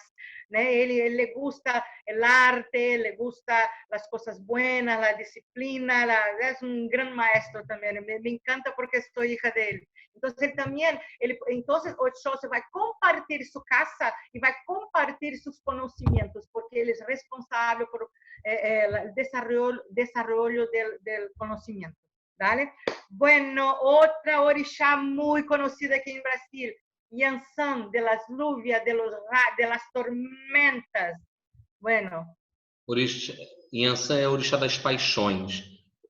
¿no? Él le gusta el arte, le gusta las cosas buenas, la disciplina, es un gran maestro también. Me encanta porque soy hija de él. Entonces, él también, entonces Oxóssi va a compartir su casa y va a compartir sus conocimientos, porque él es responsable por el desarrollo del conocimiento. ¿Vale? Bueno, otra orixá muy conocida aquí en Brasil, Yansan, de las lluvias, de las tormentas. Bueno. Yansan é o orixá das paixões.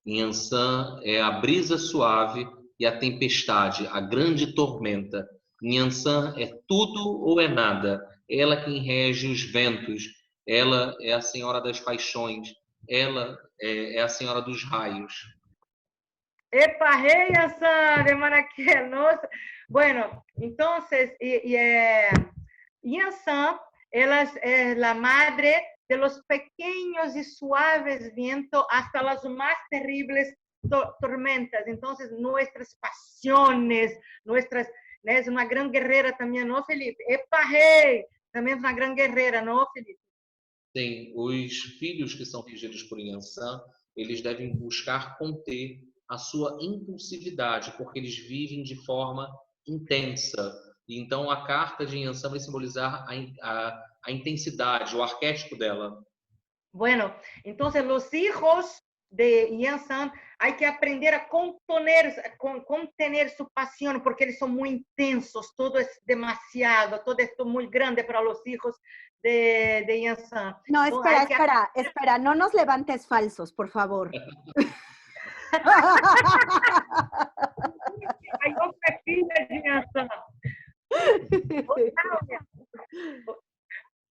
Yansan é a brisa suave e a tempestade, a grande tormenta. Yansan é tudo ou é nada. Ela quem rege os ventos. Ela é a senhora das paixões. Ela é a senhora dos raios. ¡Epa, hey, Yansan, de Maraquel! Bueno, entonces, Yansan, ella es la madre de los pequeños y suaves vientos hasta las más terribles tormentas. Entonces, nuestras pasiones, es una gran guerrera también, ¿no, Felipe? ¡Epa, hey! Também é uma grande guerreira, não, Felipe? Sim, os filhos que são regidos por Yansan, eles devem buscar conter a sua impulsividade, porque eles vivem de forma intensa. E então a carta de Yansan vai simbolizar a intensidade, o arquétipo dela. Bueno, entonces los hijos de Yansan hay que aprender a contener su pasión, porque eles são muy intensos, todo es demasiado, todo esto muy grande para los hijos de Yansan. No, espera, no nos levantes falsos, por favor. Hay otra filha de Yansan.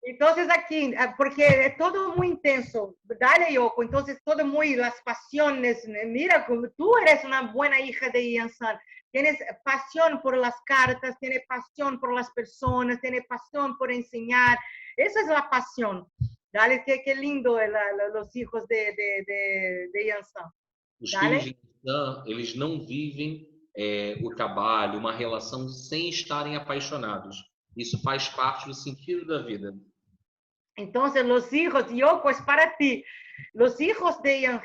Entonces aquí, porque es todo muy intenso, dale, Yoko, entonces todo muy, las pasiones, mira, tú eres una buena hija de Yansan, tienes pasión por las cartas, tienes pasión por las personas, tienes pasión por enseñar, esa es la pasión, dale, qué lindo los hijos de Yansan. Os filhos de Yansan, eles não vivem o trabalho, uma relação sem estarem apaixonados. Isso faz parte do sentido da vida. Entonces, los hijos, Yoko, es para ti. Los hijos de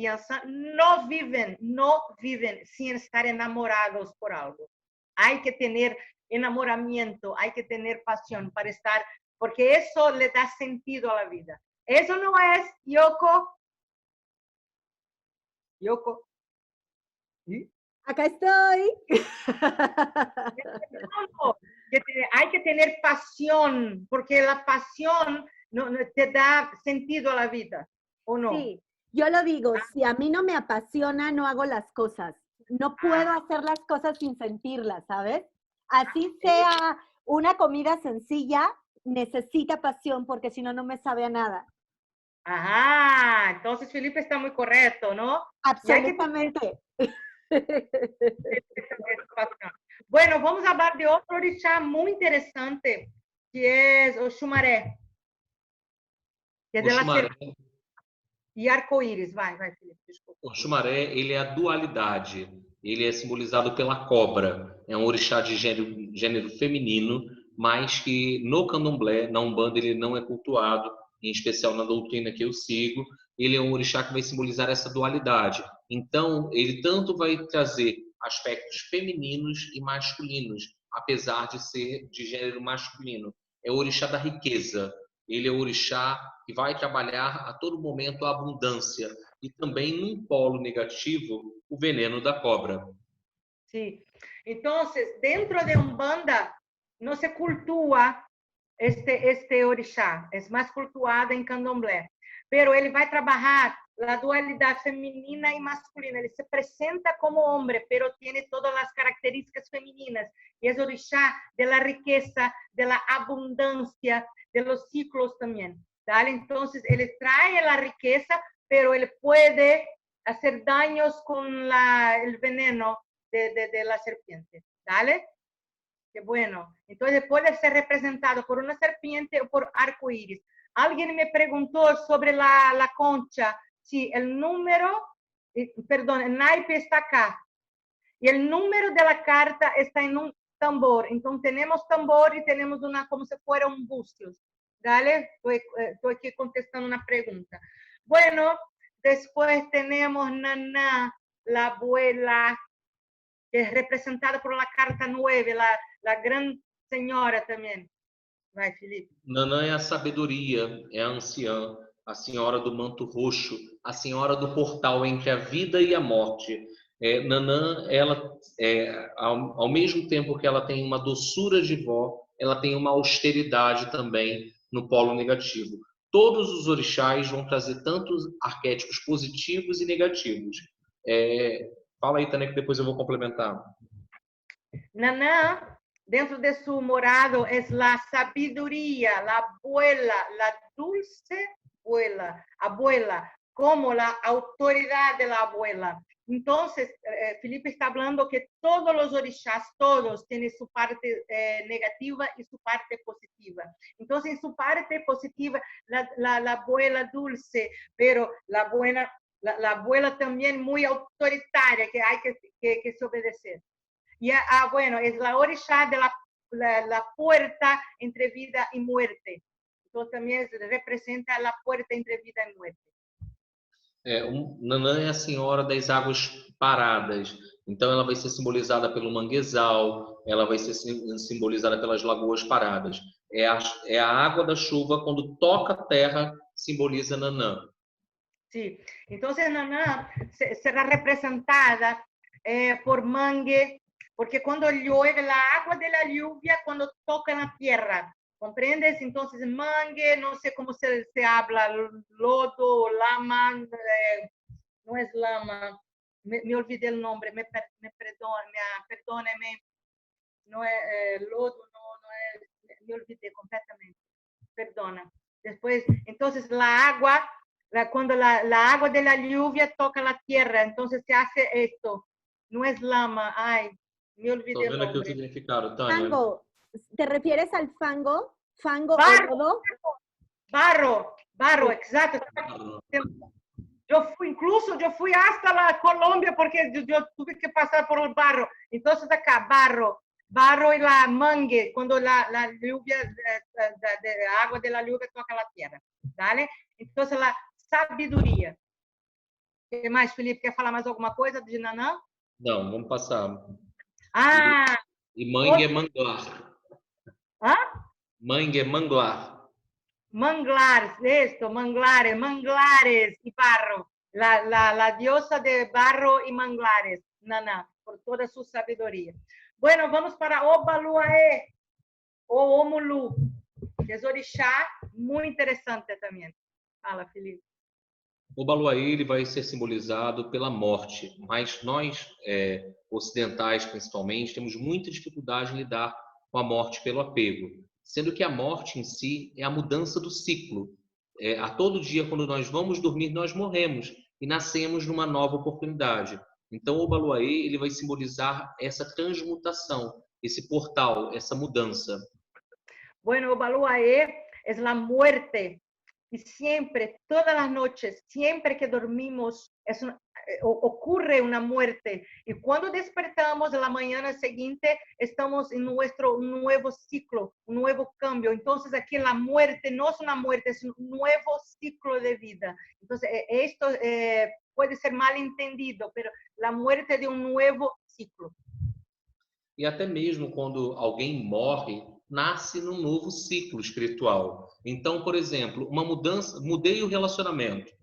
Yansan no viven sin estar enamorados por algo. Hay que tener enamoramiento, hay que tener pasión para estar, porque eso le da sentido a la vida. Eso no es, Yoko. Yoko. ¿Sí? Acá estoy. Hay que tener pasión, porque la pasión no te da sentido a la vida, ¿o no? Sí, yo lo digo, si a mí no me apasiona, no hago las cosas. No puedo hacer las cosas sin sentirlas, ¿sabes? Así sea una comida sencilla, necesita pasión, porque si no, no me sabe a nada. Ajá, entonces Felipe está muy correcto, ¿no? Absolutamente. Bueno, vamos a hablar de otro orixá muy interesante, que es Oxumaré, que es de la Oxumaré, e arco-íris. Vai, Felipe, desculpa. Oxumaré, ele é a dualidade. Ele é simbolizado pela cobra. É um orixá de gênero feminino, mas que no candomblé, na Umbanda, ele não é cultuado, em especial na doutrina que eu sigo. Ele é um orixá que vai simbolizar essa dualidade. Então, ele tanto vai trazer aspectos femininos e masculinos, apesar de ser de gênero masculino. É o orixá da riqueza. Ele é o orixá que vai trabalhar a todo momento a abundância e também num polo negativo, o veneno da cobra. Sí. Entonces, dentro de Umbanda no se cultúa este orixá, es más cultuado en candomblé, pero ele vai trabajar la dualidad femenina y masculina. Ele se presenta como hombre, pero tiene todas las características femeninas. Y es orixá de la riqueza, de la abundancia, de los ciclos también. ¿Vale? Entonces, él trae la riqueza, pero él puede hacer daños con el veneno de la serpiente. ¿Vale? Qué bueno. Entonces, puede ser representado por una serpiente o por arcoíris. Alguien me preguntó sobre la concha. Sí, el número, perdón, el naipe está acá. Y el número de la carta está en un tambor. Entonces, tenemos tambor y tenemos una, como si fuera un bustios. ¿Vale? Estoy aquí contestando una pregunta. Bueno, después tenemos Naná, la abuela, que es representada por la carta 9, la gran señora também. Vai, Felipe. Nanã é a sabedoria, é a anciã, a senhora do manto roxo, a senhora do portal entre a vida e a morte. Nanã, ela, ao mesmo tempo que ela tem uma doçura de vó, ela tem uma austeridade também no polo negativo. Todos os orixás vão trazer tantos arquétipos positivos e negativos. Fala aí, Tânia, que depois eu vou complementar. Nanã, dentro de su morado, es la sabiduría, la abuela, la dulce abuela, como la autoridad de la abuela. Entonces, Felipe está hablando que todos los orixás, todos tienen su parte negativa y su parte positiva. Entonces, en su parte positiva, la abuela dulce, pero la abuela también muy autoritaria, que hay que se obedecer. Y bueno, es la orixá de la puerta entre vida y muerte. Entonces, también representa la puerta entre vida y muerte. Nanã é a senhora das águas paradas. Então, ela vai ser simbolizada pelo manguezal, ela vai ser simbolizada pelas lagoas paradas. É a água da chuva, quando toca a terra, simboliza Nanã. Sí, entonces Nanã será representada por mangue, porque cuando llueve, la agua de la lluvia, cuando toca la tierra, ¿comprendes? Entonces, mangue, no sé cómo se habla, lodo o lama, no es lama, me olvidé el nombre, perdóneme, no es lodo, no es, me olvidé completamente, perdona. Después, entonces la agua, cuando la agua de la lluvia toca la tierra, entonces se hace esto, no es lama, ay, me olvidé el nombre. Aqui o significado, Tânia. Fango. ¿Te refieres al fango? ¿Fango o lodo? Barro, exacto. Yo fui hasta la Colombia porque yo tuve que pasar por el barro. Entonces acá, barro y la mangue, cuando la lluvia, de agua de la lluvia toca la tierra, ¿vale? Entonces la sabedoria. ¿Qué más, Felipe? Quer falar mais alguma coisa de Nanã? Não, vamos passar. E mangue é manglar. Hã? Mangue é manglar. Manglares, esto, manglares y barro. La diosa de barro y manglares, Nanã, por toda su sabiduría. Bueno, vamos para Obaluaê, o Omulu, que es orixá muy interesante también. Fala, Felipe. O Baluaê ele vai ser simbolizado pela morte, mas nós, ocidentais principalmente, temos muita dificuldade em lidar com a morte pelo apego, sendo que a morte em si é a mudança do ciclo. A todo dia, quando nós vamos dormir, nós morremos e nascemos numa nova oportunidade. Então, o Baluaê ele vai simbolizar essa transmutação, esse portal, essa mudança. Bueno, Baluaé es la muerte. Y siempre, todas las noches, siempre que dormimos, ocurre una muerte. Y cuando despertamos la mañana siguiente, estamos en nuestro nuevo ciclo, un nuevo cambio. Entonces, aquí la muerte no es una muerte, es un nuevo ciclo de vida. Entonces, esto puede ser mal entendido, pero la muerte de un nuevo ciclo. E até mesmo quando alguém morre, nasce num novo ciclo espiritual. Então, por exemplo, uma mudança, mudei o relacionamento,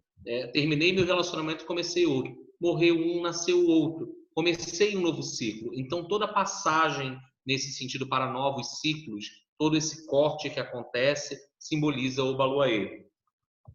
terminei meu relacionamento e comecei outro. Morreu um, nasceu o outro. Comecei um novo ciclo. Então, toda passagem nesse sentido para novos ciclos, todo esse corte que acontece, simboliza o Baluaê.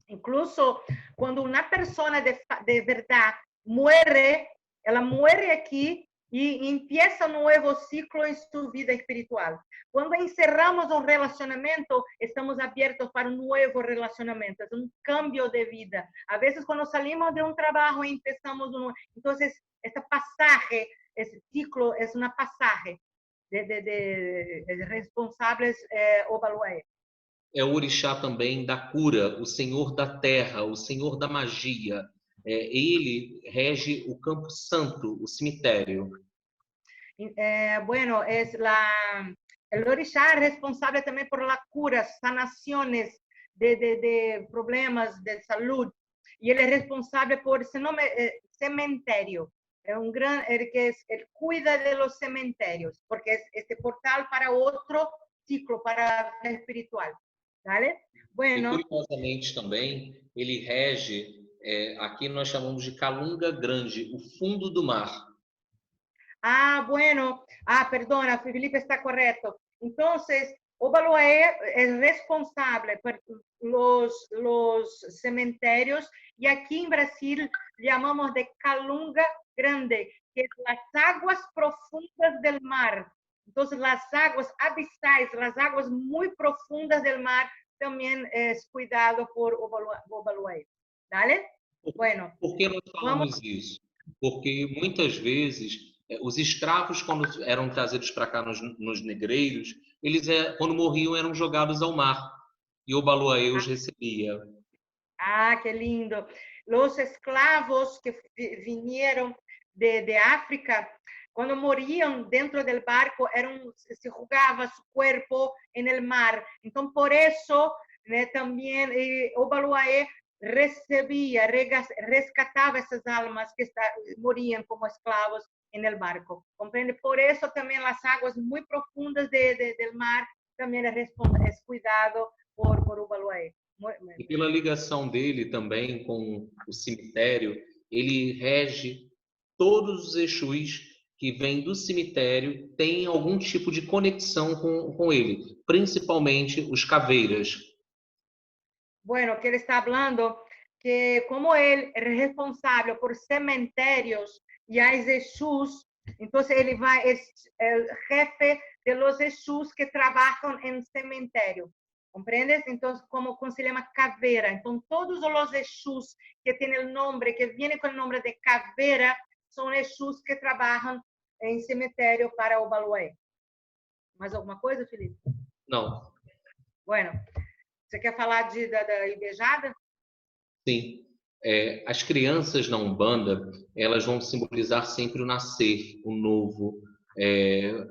Incluso quando uma pessoa de verdade muere, ela muere aqui e empieza um novo ciclo em sua vida espiritual. Quando encerramos um relacionamento, estamos abertos para um novo relacionamento, é um cambio de vida. A vezes, quando salimos de um trabalho e empezamos um... Então, esta passagem, esse ciclo, é uma passagem de responsáveis o Baluaê. É o orixá também da cura, o senhor da terra, o senhor da magia. Ele rege o campo santo, o cemitério. Bueno, el orixá es responsable también por la cura, sanaciones de problemas de salud. Y él es responsable por ese nombre, cementerio. Es un gran, él cuida de los cementerios, porque es este portal para otro ciclo, para a espiritual. ¿Vale? Bueno. E curiosamente também, ele rege, aqui nós chamamos de Calunga Grande, o fundo do mar. Ah, bueno. Ah, perdona, Felipe está correcto. Entonces, o Baluaê es responsable por los cementerios y aquí en Brasil llamamos de Calunga Grande, que es las aguas profundas del mar. Entonces, las aguas abisais, las aguas muy profundas del mar también es cuidado por o Baluaê. ¿Vale? Bueno. Por que nós falamos isso? Porque muitas vezes os escravos, quando eram trazidos para cá nos negreiros, eles, quando morriam, eram jogados ao mar. E o Baluaê os recebia. Ah, que lindo. Los esclavos que vinieron de África, quando morriam dentro del barco, se jugava su cuerpo en el mar. Então, por eso, também o Baluaê recebia, rescatava essas almas que moriam como esclavos en el barco, ¿comprende? Por eso también las aguas muy profundas del mar también es cuidado por o Baluaê. E pela ligação dele também com o cemitério, ele rege todos os Exus que vêm do cemitério, têm algum tipo de conexão com ele, principalmente os caveiras. Bueno, que ele está falando que como ele é responsável por cemitérios y hay Jesús, entonces él es el jefe de los Jesús que trabajan en cementerio, ¿comprendes? Entonces, como se llama caveira. Entonces, todos los Jesús que tienen el nombre, que vienen con el nombre de caveira, son Jesús que trabajan en cementerio para o Baluaê. Mais alguma coisa, Felipe? Não. Bueno, você quer falar da Ibejada? Sim. As crianças na Umbanda, elas vão simbolizar sempre o nascer, o novo,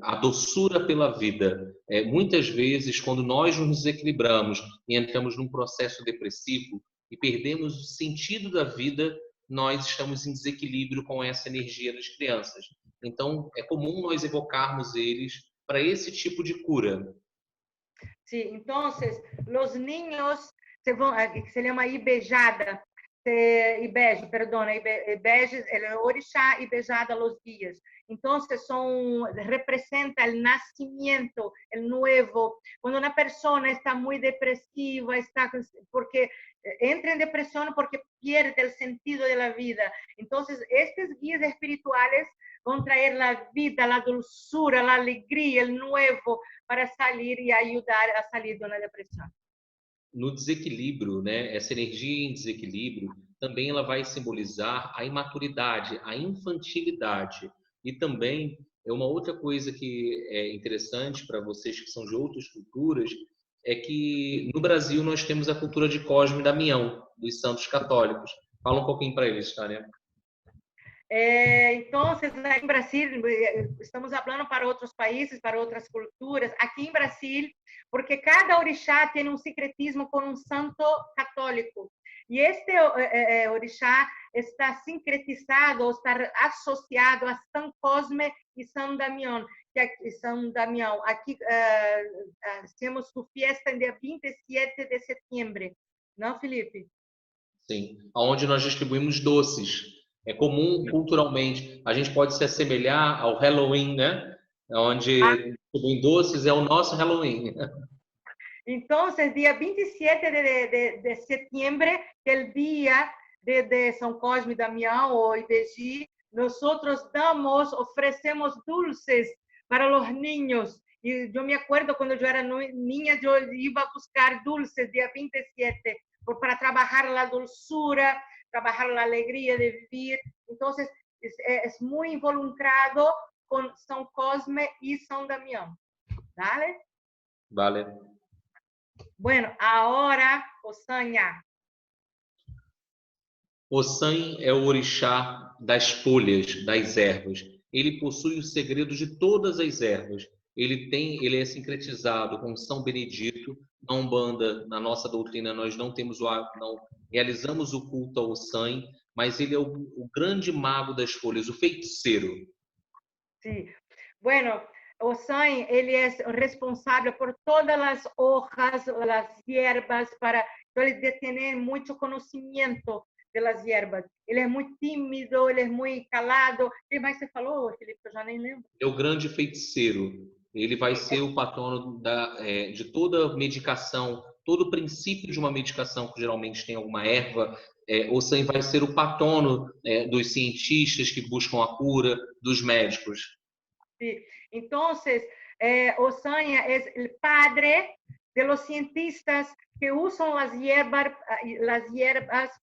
a doçura pela vida. Muitas vezes, quando nós nos desequilibramos e entramos num processo depressivo e perdemos o sentido da vida, nós estamos em desequilíbrio com essa energia das crianças. Então, é comum nós evocarmos eles para esse tipo de cura. Sim, então, os niños se chama Ibejada. Ibeje, perdona, Ibeje, el orixá Ibejada los días. Entonces representa el nacimiento, el nuevo. Cuando una persona está muy depresiva, porque entra en depresión porque pierde el sentido de la vida. Entonces, estos guías espirituales vão trazer a vida, a dulzura, a alegria, o novo, para sair e ajudar a sair de uma depressão. No desequilíbrio, né? Essa energia em desequilíbrio também ela vai simbolizar a imaturidade, a infantilidade. E também é uma outra coisa que é interessante para vocês que são de outras culturas, é que no Brasil nós temos a cultura de Cosme e Damião, dos santos católicos. Fala um pouquinho para eles, Tânia. Então, em Brasil, estamos falando para outros países, para outras culturas. Aqui em Brasil, porque cada orixá tem um secretismo com um santo católico. E este orixá está sincretizado, está associado a São Cosme e São Damião. Aqui temos sua festa no dia 27 de setembro. Não, Felipe? Sim, onde nós distribuímos doces. É comum culturalmente. A gente pode se assemelhar ao Halloween, né? Onde distribuem doces é o nosso Halloween. Então, dia 27 de setembro, que é o dia de São Cosme e Damião, ou Ibeji, nós oferecemos dulces para os niños. E eu me acordo quando eu era niña, eu ia buscar dulces dia 27 para trabalhar a dulzura, trabalhar a alegria de viver. Então, é muito involucrado com São Cosme e São Damião. ¿Vale? Vale. Bueno, agora, Ossanha. Ossan é o orixá das folhas, das ervas. Ele possui os segredos de todas as ervas. Ele é sincretizado com São Benedito. Na Umbanda, na nossa doutrina, nós não realizamos o culto ao Ossan, mas ele é o grande mago das folhas, o feiticeiro. Sim. Bueno, Ossan, ele é responsável por todas as hojas, as hierbas, então ele detém muito conhecimento das hierbas. Ele é muito tímido, ele é muito calado. O que mais você falou, Felipe? Eu já nem lembro. É o grande feiticeiro. Ele vai ser o patrono de toda medicação, todo princípio de uma medicação que geralmente tem alguma erva. Ossan vai ser o patrono dos cientistas que buscam a cura, dos médicos. Sim. Então, Ossan é o padre de los cientistas que usam as hierbas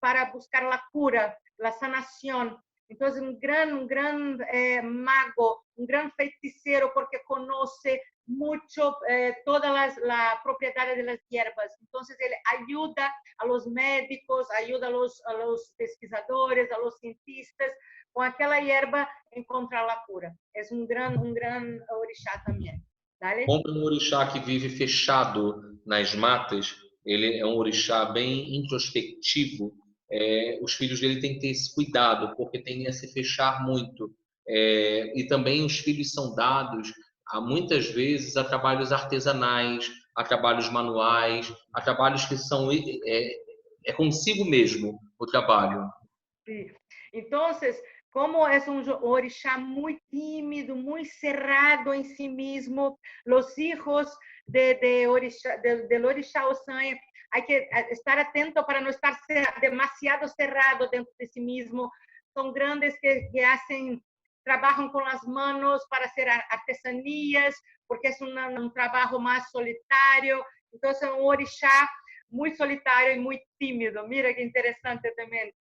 para buscar a cura, a sanação. Então, um grande mago, um grande feiticeiro, porque conhece muito todas as propriedades das hierbas. Então, ele ajuda a los médicos, ajuda a los pesquisadores, a los cientistas, com aquela hierba a encontrar a cura. É um grande orixá também. Dale? Como um orixá que vive fechado nas matas, ele é um orixá bem introspectivo. Os filhos dele têm que ter esse cuidado, porque tendem a se fechar muito. E também os filhos são dados, muitas vezes, a trabalhos artesanais, a trabalhos manuais, a trabalhos que são consigo mesmo o trabalho. Sim. Então, como é um orixá muito tímido, muito cerrado em si mesmo, os filhos do orixá Ossan, há que estar atento para não estar demasiado cerrado dentro de si mesmo. São grandes que trabalham com as mãos para fazer artesanias, porque é um trabalho mais solitário. Então, é um orixá muito solitário e muito tímido. Mira que interessante também.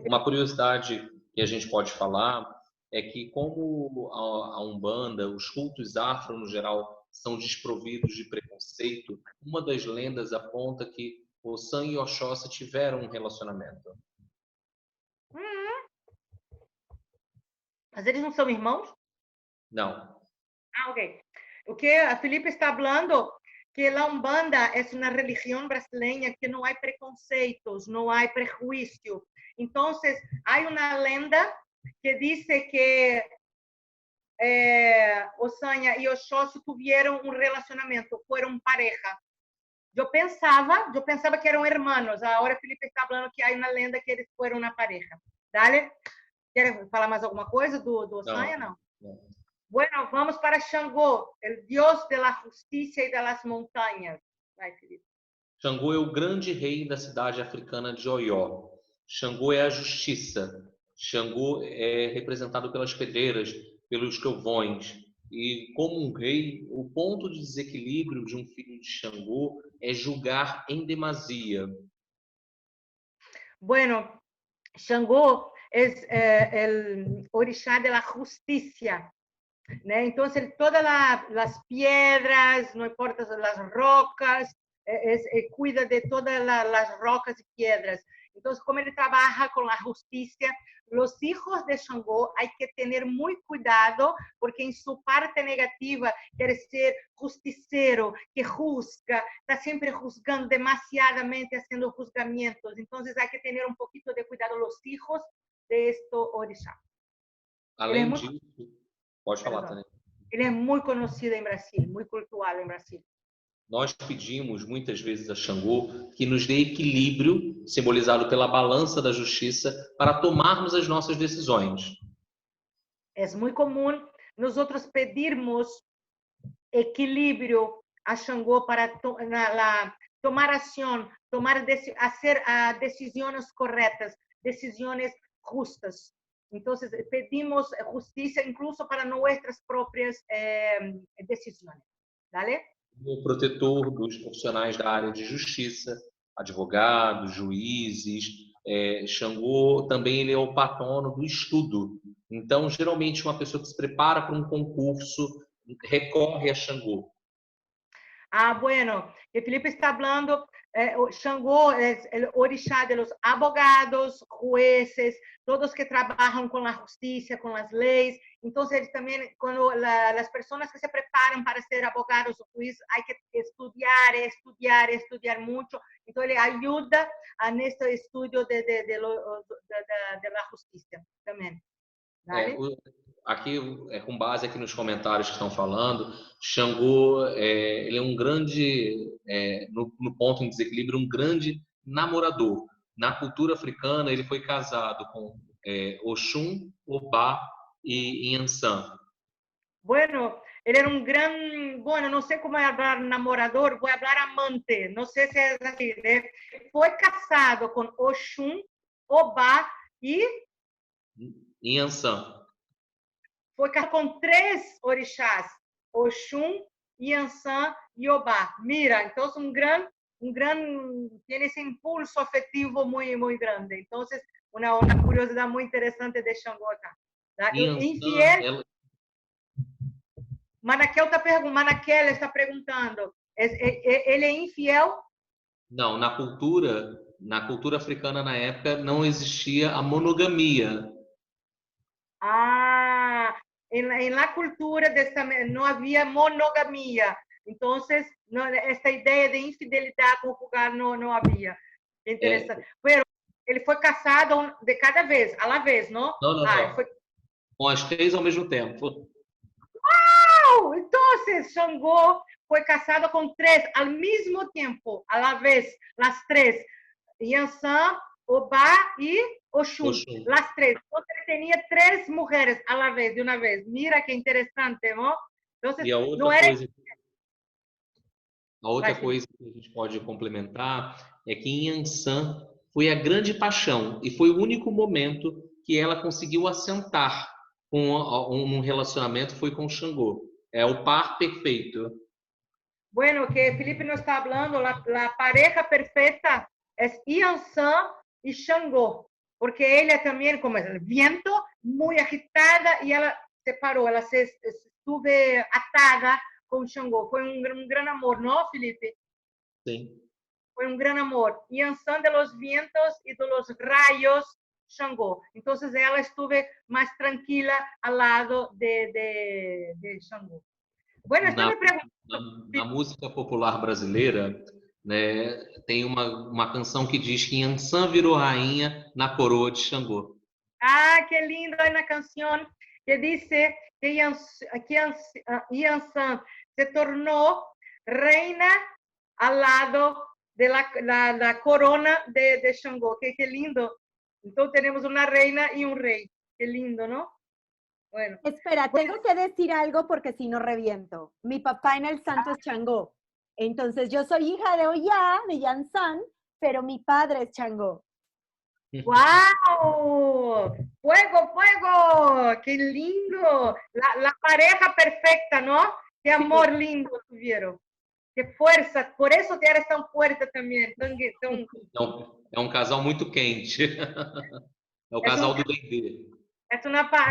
Uma curiosidade que a gente pode falar é que, como a Umbanda, os cultos afro, no geral, são desprovidos de preconceito, uma das lendas aponta que Ossan e Oxóssi tiveram um relacionamento. Mas eles não são irmãos? Não. Ok. O que a Felipe está falando que a Umbanda é uma religião brasileira que não há preconceitos, não há prejuízo. Então, há uma lenda que diz que Ossan e Oxóssi tiveram um relacionamento, foram pareja. yo pensaba que eran hermanos. Ahora Felipe está hablando que hay una lenda que eles fueron una pareja. Dale. ¿Quieres falar mais alguma coisa do Ossanha? Não. Bueno, vamos para Xangô, el dios de la justicia y de las montañas. Vai, Felipe. Xangô é o grande rei da cidade africana de Oió. Xangô é a justiça. Xangô é representado pelas pedreiras, pelos trovões. E como um rei, o ponto de desequilíbrio de um filho de Xangô é julgar em demasia. Bueno, Xangô é o orixá de la justicia, né? Então, todas as pedras, não importa as rocas, cuida de todas as rocas e pedras. Então, como ele trabalha com a justiça, os hijos de Xangô hay que tener muy cuidado, porque en su parte negativa quiere ser justiceiro, que juzga, está siempre juzgando demasiadamente, haciendo juzgamientos. Entonces hay que tener un poquito de cuidado los hijos de esto orixá. Além disso, pode falar, Tânia. Ele é muito conhecido em Brasil, muito cultuado em Brasil. Nós pedimos muitas vezes a Xangô que nos dê equilíbrio, simbolizado pela balança da justiça, para tomarmos as nossas decisões. É muito comum nós pedirmos equilíbrio a Xangô para tomar ação, fazer decisões corretas, decisões justas. Então, pedimos justiça incluso para nossas próprias decisões. ¿Vale? O protetor dos profissionais da área de justiça, advogados, juízes. Xangô também ele é o patrono do estudo. Então, geralmente, uma pessoa que se prepara para um concurso recorre a Xangô. Bueno, que Felipe está falando, Xangô é o orixá de los abogados, jueces, todos que trabalham com a justiça, com as leis. Então, eles também, quando as pessoas que se preparam para ser abogados ou juízes, há que estudar muito. Então, ele ajuda neste estudo da justiça também. ¿Vale? Aqui, com base aqui nos comentários que estão falando, Xangô ele é um grande, no ponto em desequilíbrio, um grande namorador. Na cultura africana, ele foi casado com Oxum, Obá e Inhansã. Bueno, ele era um grande, não sei como é falar namorador, vou falar amante, não sei se é assim, né? Foi casado com Oxum, Obá e Inhansã. Foi com 3 orixás, Oxum, Inhansã e Obá. Mira, então tem esse impulso afetivo muito grande. Então, uma curiosidade muito interessante de Xangô acá. Tá? Infiel. Manaquel está perguntando, ele é infiel? Não, na cultura africana na época não existia a monogamia. En la cultura no había monogamia. Entonces, esta idea de infidelidad conjugal no había. Interesante. Pero ele foi casado de cada vez, a la vez, não? Não. Foi... Com as 3 ao mesmo tempo. Uau! Então, Xangô foi casado com 3 ao mesmo tempo, a la vez, as 3. Inhansã, Obá e Oxum, as 3. Então, ele tinha 3 mulheres a la vez, de uma vez. Mira que interessante, não? Então, e a outra coisa que a gente pode complementar é que Inhansã foi a grande paixão e foi o único momento que ela conseguiu assentar com um relacionamento, foi com Xangô. É o par perfeito. Bueno, que Felipe nos está falando, a pareja perfeita é Inhansã e Xangô, porque ela também, como é o viento, muito agitada, e ela se parou, ela estuve atada com Xangô. Foi um grande amor, não, Felipe? Sim. Foi um grande amor. Inhansã de los vientos e de los rayos, Xangô. Então, ela estuve mais tranquila ao lado de Xangô. Bueno, estou me perguntando... Na música popular brasileira, né, tem uma canção que diz que Inhansã virou rainha na coroa de Xangô. Que lindo! Hay una canción que dice que Inhansã se tornou reina al lado de la corona de Xangô. Qué lindo. Entonces tenemos una reina y un rey. Qué lindo, ¿no? Bueno. Espera, tengo que decir algo porque si no reviento. Mi papá en el santo es Changó. Entonces yo soy hija de Ollá, de Yansan, pero mi padre es Changó. ¡Wow! ¡Fuego, fuego! ¡Qué lindo! La pareja perfecta, ¿no? ¡Qué amor lindo tuvieron! ¡Qué fuerza! Por eso te eres tan fuerte também. Não, é um casal muito quente. É o casal do Dendê. É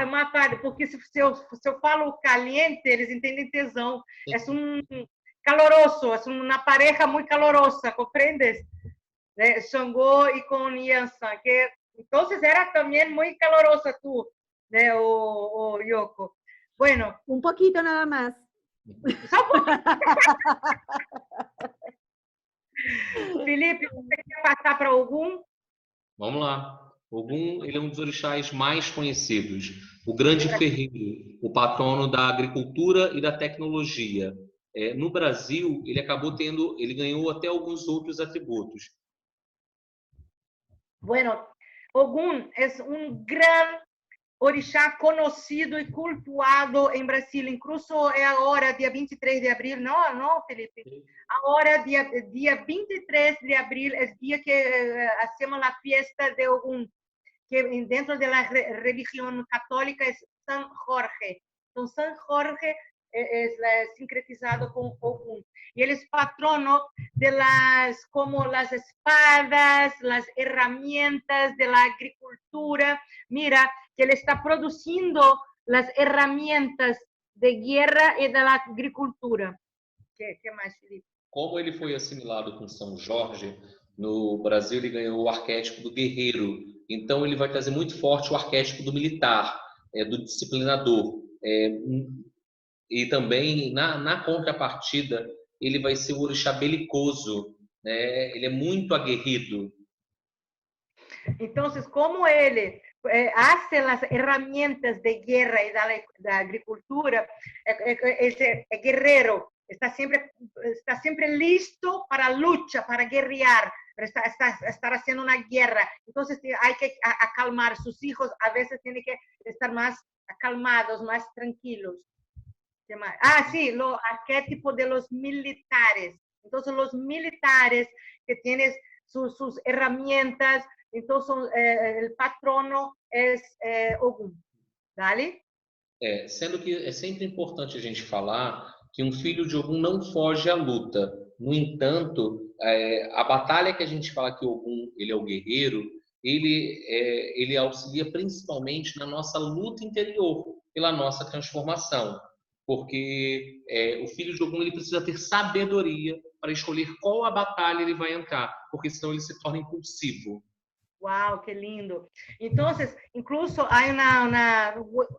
uma porque se eu falo caliente, eles entendem tesão. É um caloroso, é uma pareja muito calorosa, compreendes? Xangô e com Yansan, que então era também muito calorosa tu, né, o Yoko. Bueno, un poquito nada más. Felipe, você quer passar para algum? Vamos lá. Ogum, ele é um dos orixás mais conhecidos. O grande ferreiro, o patrono da agricultura e da tecnologia. No Brasil, ele ganhou até alguns outros atributos. Bueno, Ogum é gran orixá conhecido e cultuado em Brasil. Incluso é agora, dia 23 de abril, não, Felipe? Agora, dia 23 de abril, é dia que hacemos a festa de Ogum, que dentro da religião católica é San Jorge. Então, San Jorge é sincretizado com Ogum. Y él es patrono de como las espadas, las herramientas de la agricultura. Mira, que él está produciendo las herramientas de guerra y de la agricultura. ¿Qué más, Felipe? Como ele foi assimilado com São Jorge, no Brasil ele ganhou o arquétipo do guerreiro. Então ele vai trazer muito forte o arquétipo do militar, do disciplinador. E também, na contrapartida, ele vai ser o orixá belicoso, né? Ele é muito aguerrido. Então, como ele hace as ferramentas de guerra e da agricultura, é guerreiro, está sempre listo para a luta, para guerrear, estar fazendo uma guerra. Então, há que acalmar seus filhos, a vezes tem que estar mais acalmados, mais tranquilos. Ah, sí, lo arquetipo de los militares. Entonces, los militares que tienen sus herramientas, entonces el patrono es Ogum. ¿Vale? Sendo que é sempre importante a gente falar que um filho de Ogum não foge à luta. No entanto, a batalha que a gente fala que Ogum ele é o guerreiro, ele auxilia principalmente na nossa luta interior, pela nossa transformação. Porque o filho de Ogum ele precisa ter sabedoria para escolher qual a batalha ele vai entrar, porque senão ele se torna impulsivo. Uau, que lindo! Então, incluso há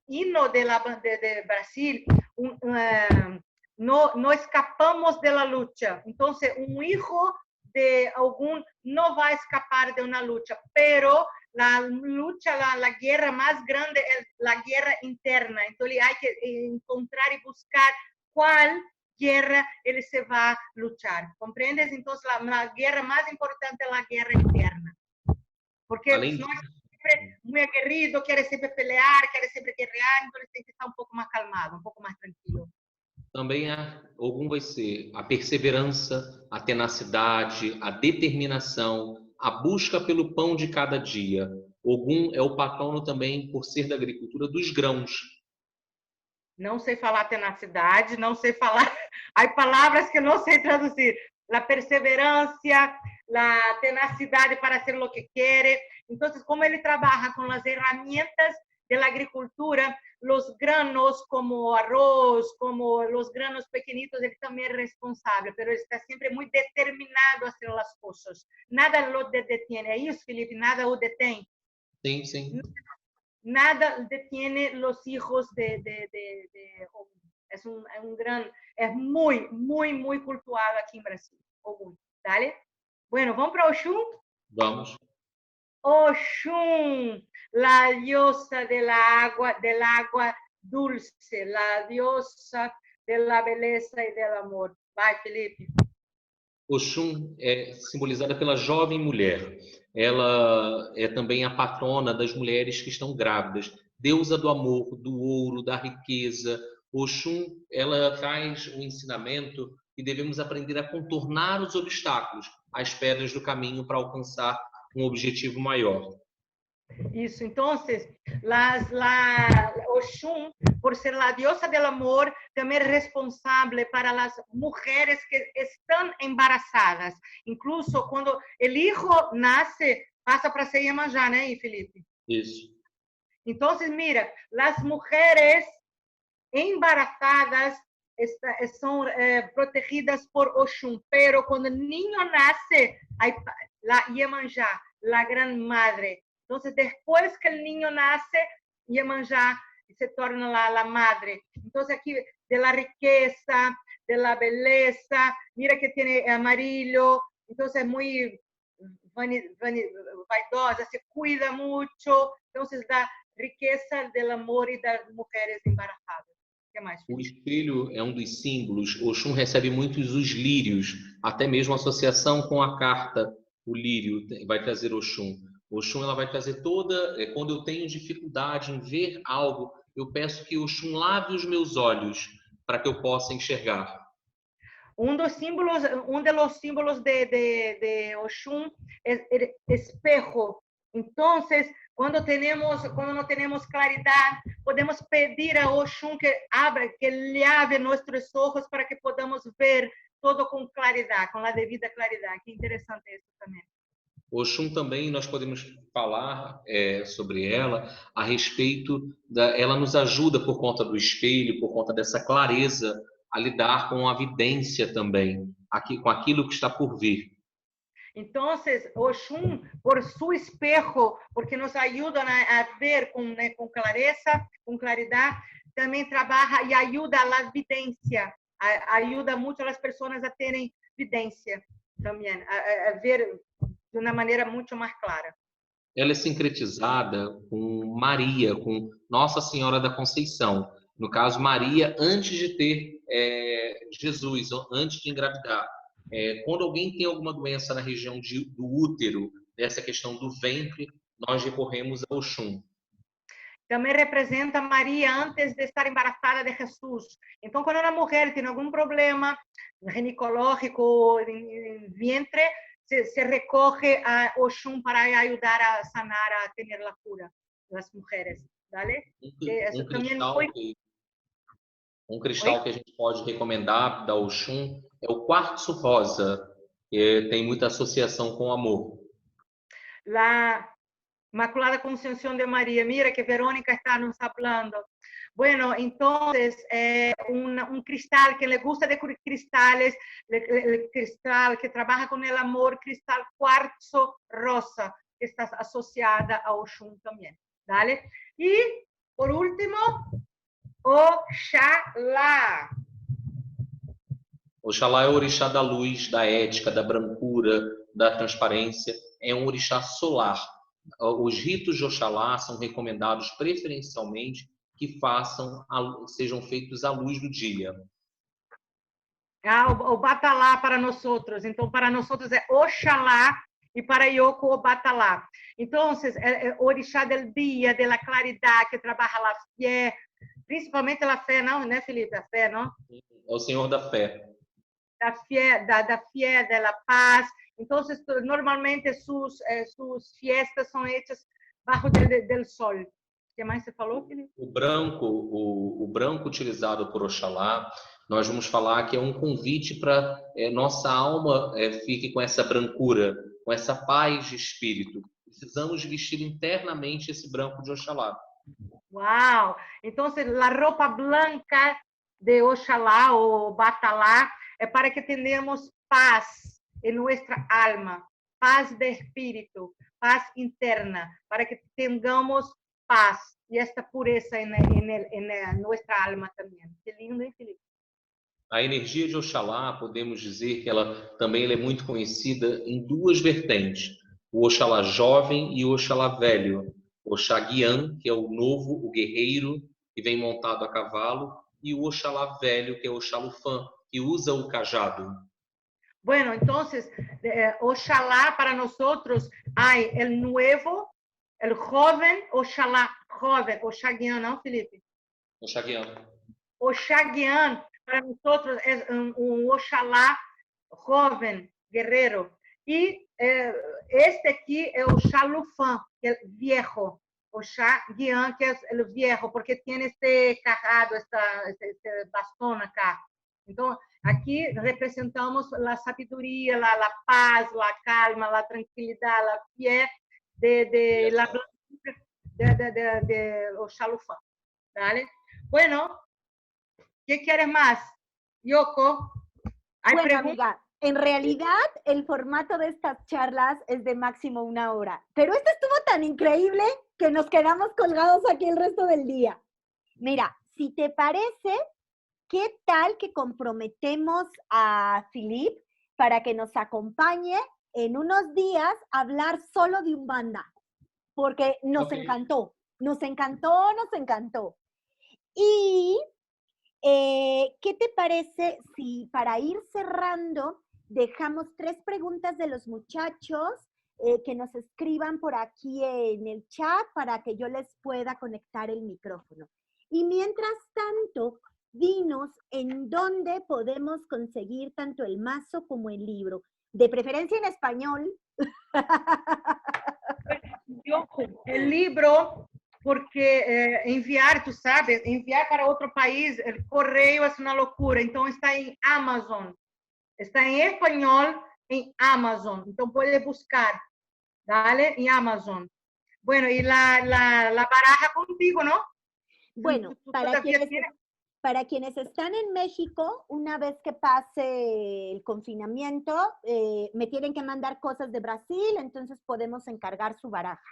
hino de Brasil, não escapamos da luta. Então, hijo de Ogum não vai escapar de uma luta, pero la lucha, la guerra más grande es la guerra interna. Entonces hay que encontrar y buscar cuál guerra él se va a luchar. ¿Comprendes? Entonces la guerra más importante es la guerra interna. Porque no es siempre muy aguerrido, quiere siempre pelear, quiere siempre guerrear, entonces tem que estar un poco más calmado, un poco más tranquilo. Também Ogum vai ser a perseverança, a tenacidade, a determinação, a busca pelo pão de cada dia. Ogum é o patrono também, por ser da agricultura, dos grãos. Não sei falar tenacidade, não sei falar... Há palavras que não sei traduzir. A perseverança, a tenacidade para fazer o que quer. Então, como ele trabalha com as ferramentas da agricultura, los granos como arroz, como los granos pequeñitos, él también es responsable, pero está siempre muy determinado a hacer las cosas. Nada lo detiene. ¿Es eso, Felipe? ¿Nada lo detiene? Sí, sí. Nada detiene los hijos de Ogum. Es muy, muy, muy cultuado aquí en Brasil, Ogum. ¿Dale? Bueno, ¿vamos para Oxum? Vamos. Oxum, la diosa del agua dulce, la diosa de la belleza y del amor. Vai, Felipe. Oxum é simbolizada pela jovem mulher. Ela é também a patrona das mulheres que estão grávidas, deusa do amor, do ouro, da riqueza. Oxum, ela traz o ensinamento que devemos aprender a contornar os obstáculos, as pedras do caminho para alcançar um objetivo maior. Isso, entonces, Oxum, por ser la diosa del amor, también es responsable para las mujeres que están embarazadas. Incluso cuando el hijo nace, pasa para ser Iemanjá, ¿no, Felipe? Isso. Entonces, mira, las mujeres embarazadas son protegidas por Oxum, pero cuando el niño nace, hay la Iemanjá, la gran madre. Entonces, después que el niño nace, Iemanjá se torna la madre. Entonces, aquí de la riqueza, de la belleza, mira que tiene amarillo, entonces es muy vaidosa, se cuida mucho, entonces da riqueza del amor y de las mujeres embarazadas. Que mais, o espelho é um dos símbolos. Oxum recebe muitos os lírios, até mesmo a associação com a carta, o lírio vai trazer Oxum. Oxum, ela vai trazer quando eu tenho dificuldade em ver algo, eu peço que Oxum lave os meus olhos para que eu possa enxergar. Um dos símbolos de Oxum é el espejo. Entonces, quando não temos claridade, podemos pedir a Oxum que lave nossos olhos para que podamos ver todo com claridade, com a devida claridade. Que interessante isso também. Oxum também nós podemos falar sobre ela a respeito ela nos ajuda por conta do espelho, por conta dessa clareza a lidar com a vidência também, com aquilo que está por vir. Então, Oxum, por seu espejo, porque nos ajuda a ver com clareza, com claridade, também trabalha e ajuda a vidência, ajuda muito as pessoas a terem vidência também, a ver de uma maneira muito mais clara. Ela é sincretizada com Maria, com Nossa Senhora da Conceição. No caso, Maria antes de ter Jesus, antes de engravidar. Quando alguém tem alguma doença na região do útero, dessa questão do ventre, nós recorremos a Oxum. Também representa Maria antes de estar embaraçada de Jesus. Então, quando uma mulher tem algum problema ginecológico em ventre, se recorre a Oxum para ajudar a sanar, a ter a cura das mulheres. Vale? Um cristal que a gente pode recomendar da Oxum é o quartzo rosa, que tem muita associação com o amor. La Inmaculada Concepción de María, mira que Verónica está nos hablando. Bueno, entonces, un cristal que le gusta de cristales, el cristal que trabaja con el amor, cristal cuarzo rosa, que está asociada a Oxum también. ¿Vale? Y, por último, Oxalá. Oxalá é o orixá da luz, da ética, da brancura, da transparência. É um orixá solar. Os ritos de Oxalá são recomendados preferencialmente que sejam feitos à luz do dia. O Batalá para nós outros. Então, para nós outros é Oxalá e para Yoko o Batalá. Então, o orixá do dia, da claridade, que trabalha a fé, principalmente a fé, não, né, Felipe? A fé, não? É o Senhor da fé. Da fé, da paz. Então, normalmente suas festas são hechas bajo do sol. O que mais você falou, Felipe? O branco utilizado por Oxalá, nós vamos falar que é um convite para nossa alma fique com essa brancura, com essa paz de espírito. Precisamos vestir internamente esse branco de Oxalá. Uau! Então, a roupa branca de Oxalá ou Batalá é para que tenhamos paz em nossa alma, paz de espírito, paz interna, para que tenhamos paz e esta pureza em nossa alma também. Que lindo, hein, Felipe? A energia de Oxalá, podemos dizer que ela também é muito conhecida em duas vertentes. O Oxalá jovem e o Oxalá velho. O Oxaguian, que é o novo, o guerreiro, que vem montado a cavalo, e o Oxalá velho, que é o Xalufã, que usa o cajado. Bueno, entonces, Oxalá para nosotros hay el nuevo, el joven, Oxalá, joven, Oxaguian, ¿no, Felipe? Oxaguiano. Oxaguian para nosotros es un Oxalá joven, guerrero. Y este aquí es Oxalufán, que es viejo. Oxaguian, que es el viejo, porque tiene este cajado, este bastón acá. Entonces, aquí representamos la sabiduría, la paz, la calma, la tranquilidad, la pie de la de Oxalufán. ¿Vale? Bueno, ¿qué quieres más? Yoko, ¿hay Bueno, preguntas? amiga, en realidad el formato de estas charlas es de máximo 1 hora, pero esto estuvo tan increíble que nos quedamos colgados aquí el resto del día. Mira, si te parece, ¿qué tal que comprometemos a Philip para que nos acompañe en unos días a hablar solo de Umbanda? Porque nos encantó, nos encantó, nos encantó. Y ¿qué te parece si para ir cerrando dejamos 3 preguntas de los muchachos que nos escriban por aquí en el chat para que yo les pueda conectar el micrófono? Y mientras tanto, dinos en dónde podemos conseguir tanto el mazo como el libro, de preferencia en español. El libro, porque enviar, tú sabes, enviar para otro país, el correo es una locura. Entonces está en Amazon, está en español en Amazon. Entonces puedes buscar, ¿vale? En Amazon. Bueno, y la baraja contigo, ¿no? Bueno, ¿Tú para todavía tienes? para quienes están en México, una vez que pase el confinamiento, me tienen que mandar cosas de Brasil, entonces podemos encargar su baraja.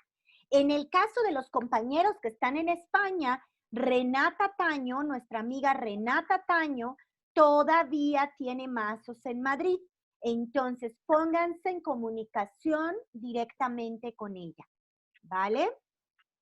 En el caso de los compañeros que están en España, Renata Taño, nuestra amiga Renata Taño, todavía tiene mazos en Madrid. Entonces, pónganse en comunicación directamente con ella, ¿vale?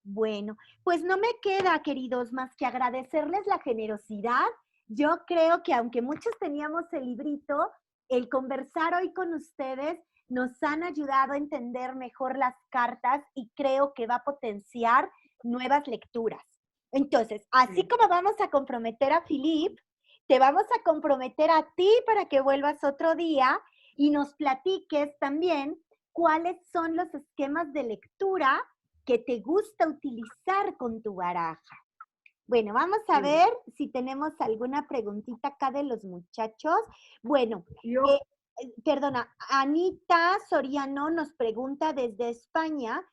Bueno, pues no me queda, queridos, más que agradecerles la generosidad. Yo creo que aunque muchos teníamos el librito, el conversar hoy con ustedes nos han ayudado a entender mejor las cartas y creo que va a potenciar nuevas lecturas. Entonces, así como vamos a comprometer a Philip, te vamos a comprometer a ti para que vuelvas otro día y nos platiques también cuáles son los esquemas de lectura que te gusta utilizar con tu baraja. Bueno, vamos a ver si tenemos alguna preguntita acá de los muchachos. Bueno, perdona, Anita Soriano nos pregunta desde España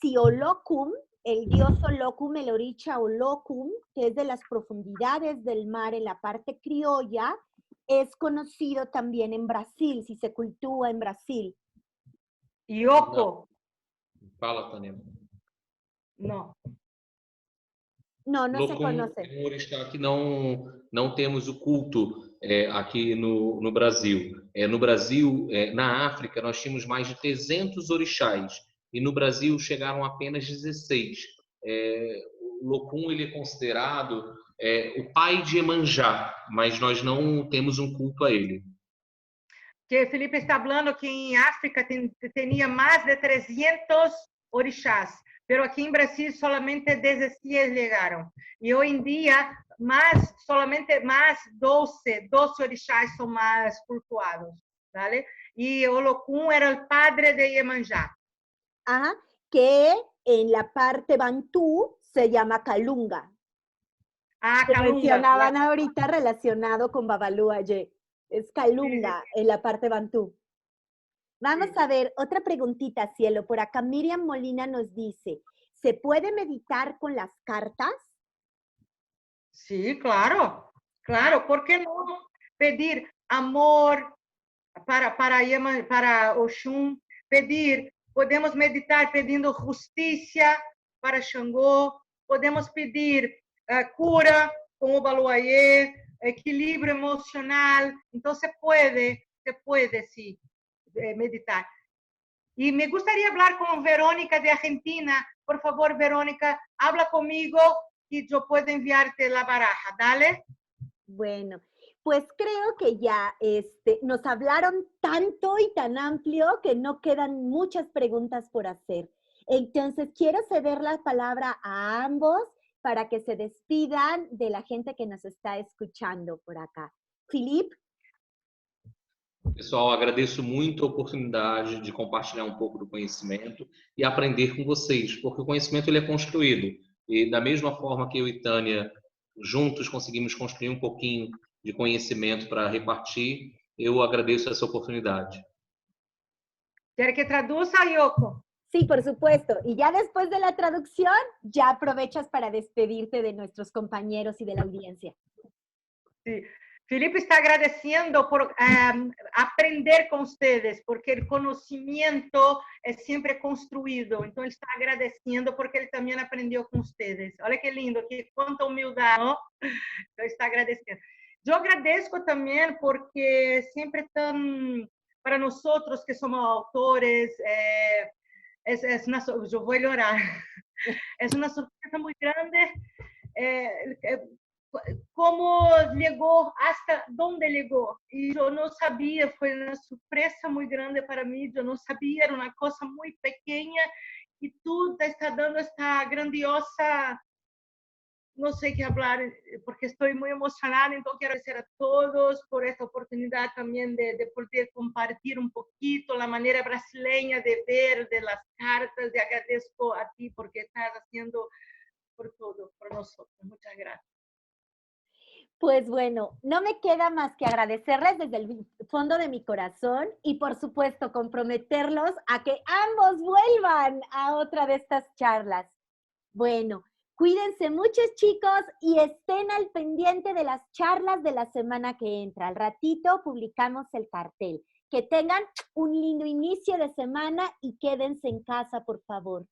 si Olocum, el dios Olocum, el oricha Olocum, que es de las profundidades del mar en la parte criolla, es conocido también en Brasil, si se cultúa en Brasil. Yoko. Fala, Tânia. Não. Não se conoce. É um orixá que não temos o culto aqui no Brasil. No Brasil, na África, nós tínhamos mais de 300 orixás e no Brasil chegaram apenas 16. O Locum ele é considerado o pai de Iemanjá, mas nós não temos um culto a ele. Que Felipe está falando que em África tinha mais de 300 orixás, pero aqui em Brasil solamente 16 chegaram. E hoje em dia, solamente mais 12 orixás são mais cultuados, ¿vale? E Olocum era o padre de Iemanjá. Ajá, que en la parte bantú se llama Calunga. Ah, que Calunga. Mencionaban ahorita relacionado con Babalu Aye. Es Calunga en la parte bantú. Vamos a ver, otra preguntita, Cielo. Por acá Miriam Molina nos dice, ¿se puede meditar con las cartas? Sí, claro. Claro, ¿por qué no pedir amor para Oxum? Podemos meditar pedindo justiça para Xangô, podemos pedir cura com o Baluayê, equilíbrio emocional. Então, se pode sim, meditar. E me gostaria de falar com Verônica de Argentina. Por favor, Verônica, habla comigo y yo puedo enviarte la baraja. Dale. Bueno, pues creo que ya nos hablaron tanto y tan amplio que no quedan muchas preguntas por hacer. Entonces, quiero ceder la palabra a ambos para que se despidan de la gente que nos está escuchando por acá. Felipe. Pessoal, agradeço muito a oportunidade de compartilhar um pouco do conhecimento e aprender com vocês, porque o conhecimento ele é construído. E da mesma forma que eu e Tânia juntos conseguimos construir um pouquinho de conhecimento para repartir, eu agradeço essa oportunidade. ¿Quiere que traduzca, Yoko? Sí, por supuesto. Y ya después de la traducción, ya aprovechas para despedirte de nuestros compañeros y de la audiencia. Sí. Felipe está agradeciendo por aprender con ustedes, porque el conocimiento es siempre construido. Entonces, está agradeciendo porque él también aprendió con ustedes. Olha qué lindo, qué cuánta humildad, ¿no? Entonces, está agradeciendo. Yo agradezco también porque siempre están, para nosotros que somos autores, yo voy a llorar. Es una sorpresa muy grande. Como llegó, hasta dónde llegó. Y yo no sabía, fue una sorpresa muy grande para mí, yo no sabía, era una cosa muy pequeña y tú te estás dando esta grandiosa, no sé qué hablar, porque estoy muy emocionada, entonces quiero agradecer a todos por esta oportunidad también de poder compartir un poquito la manera brasileña de ver, de las cartas, de agradezco a ti porque estás haciendo por todo, por nosotros. Muchas gracias. Pues bueno, no me queda más que agradecerles desde el fondo de mi corazón y por supuesto comprometerlos a que ambos vuelvan a otra de estas charlas. Bueno, cuídense mucho, chicos, y estén al pendiente de las charlas de la semana que entra. Al ratito publicamos el cartel. Que tengan un lindo inicio de semana y quédense en casa, por favor.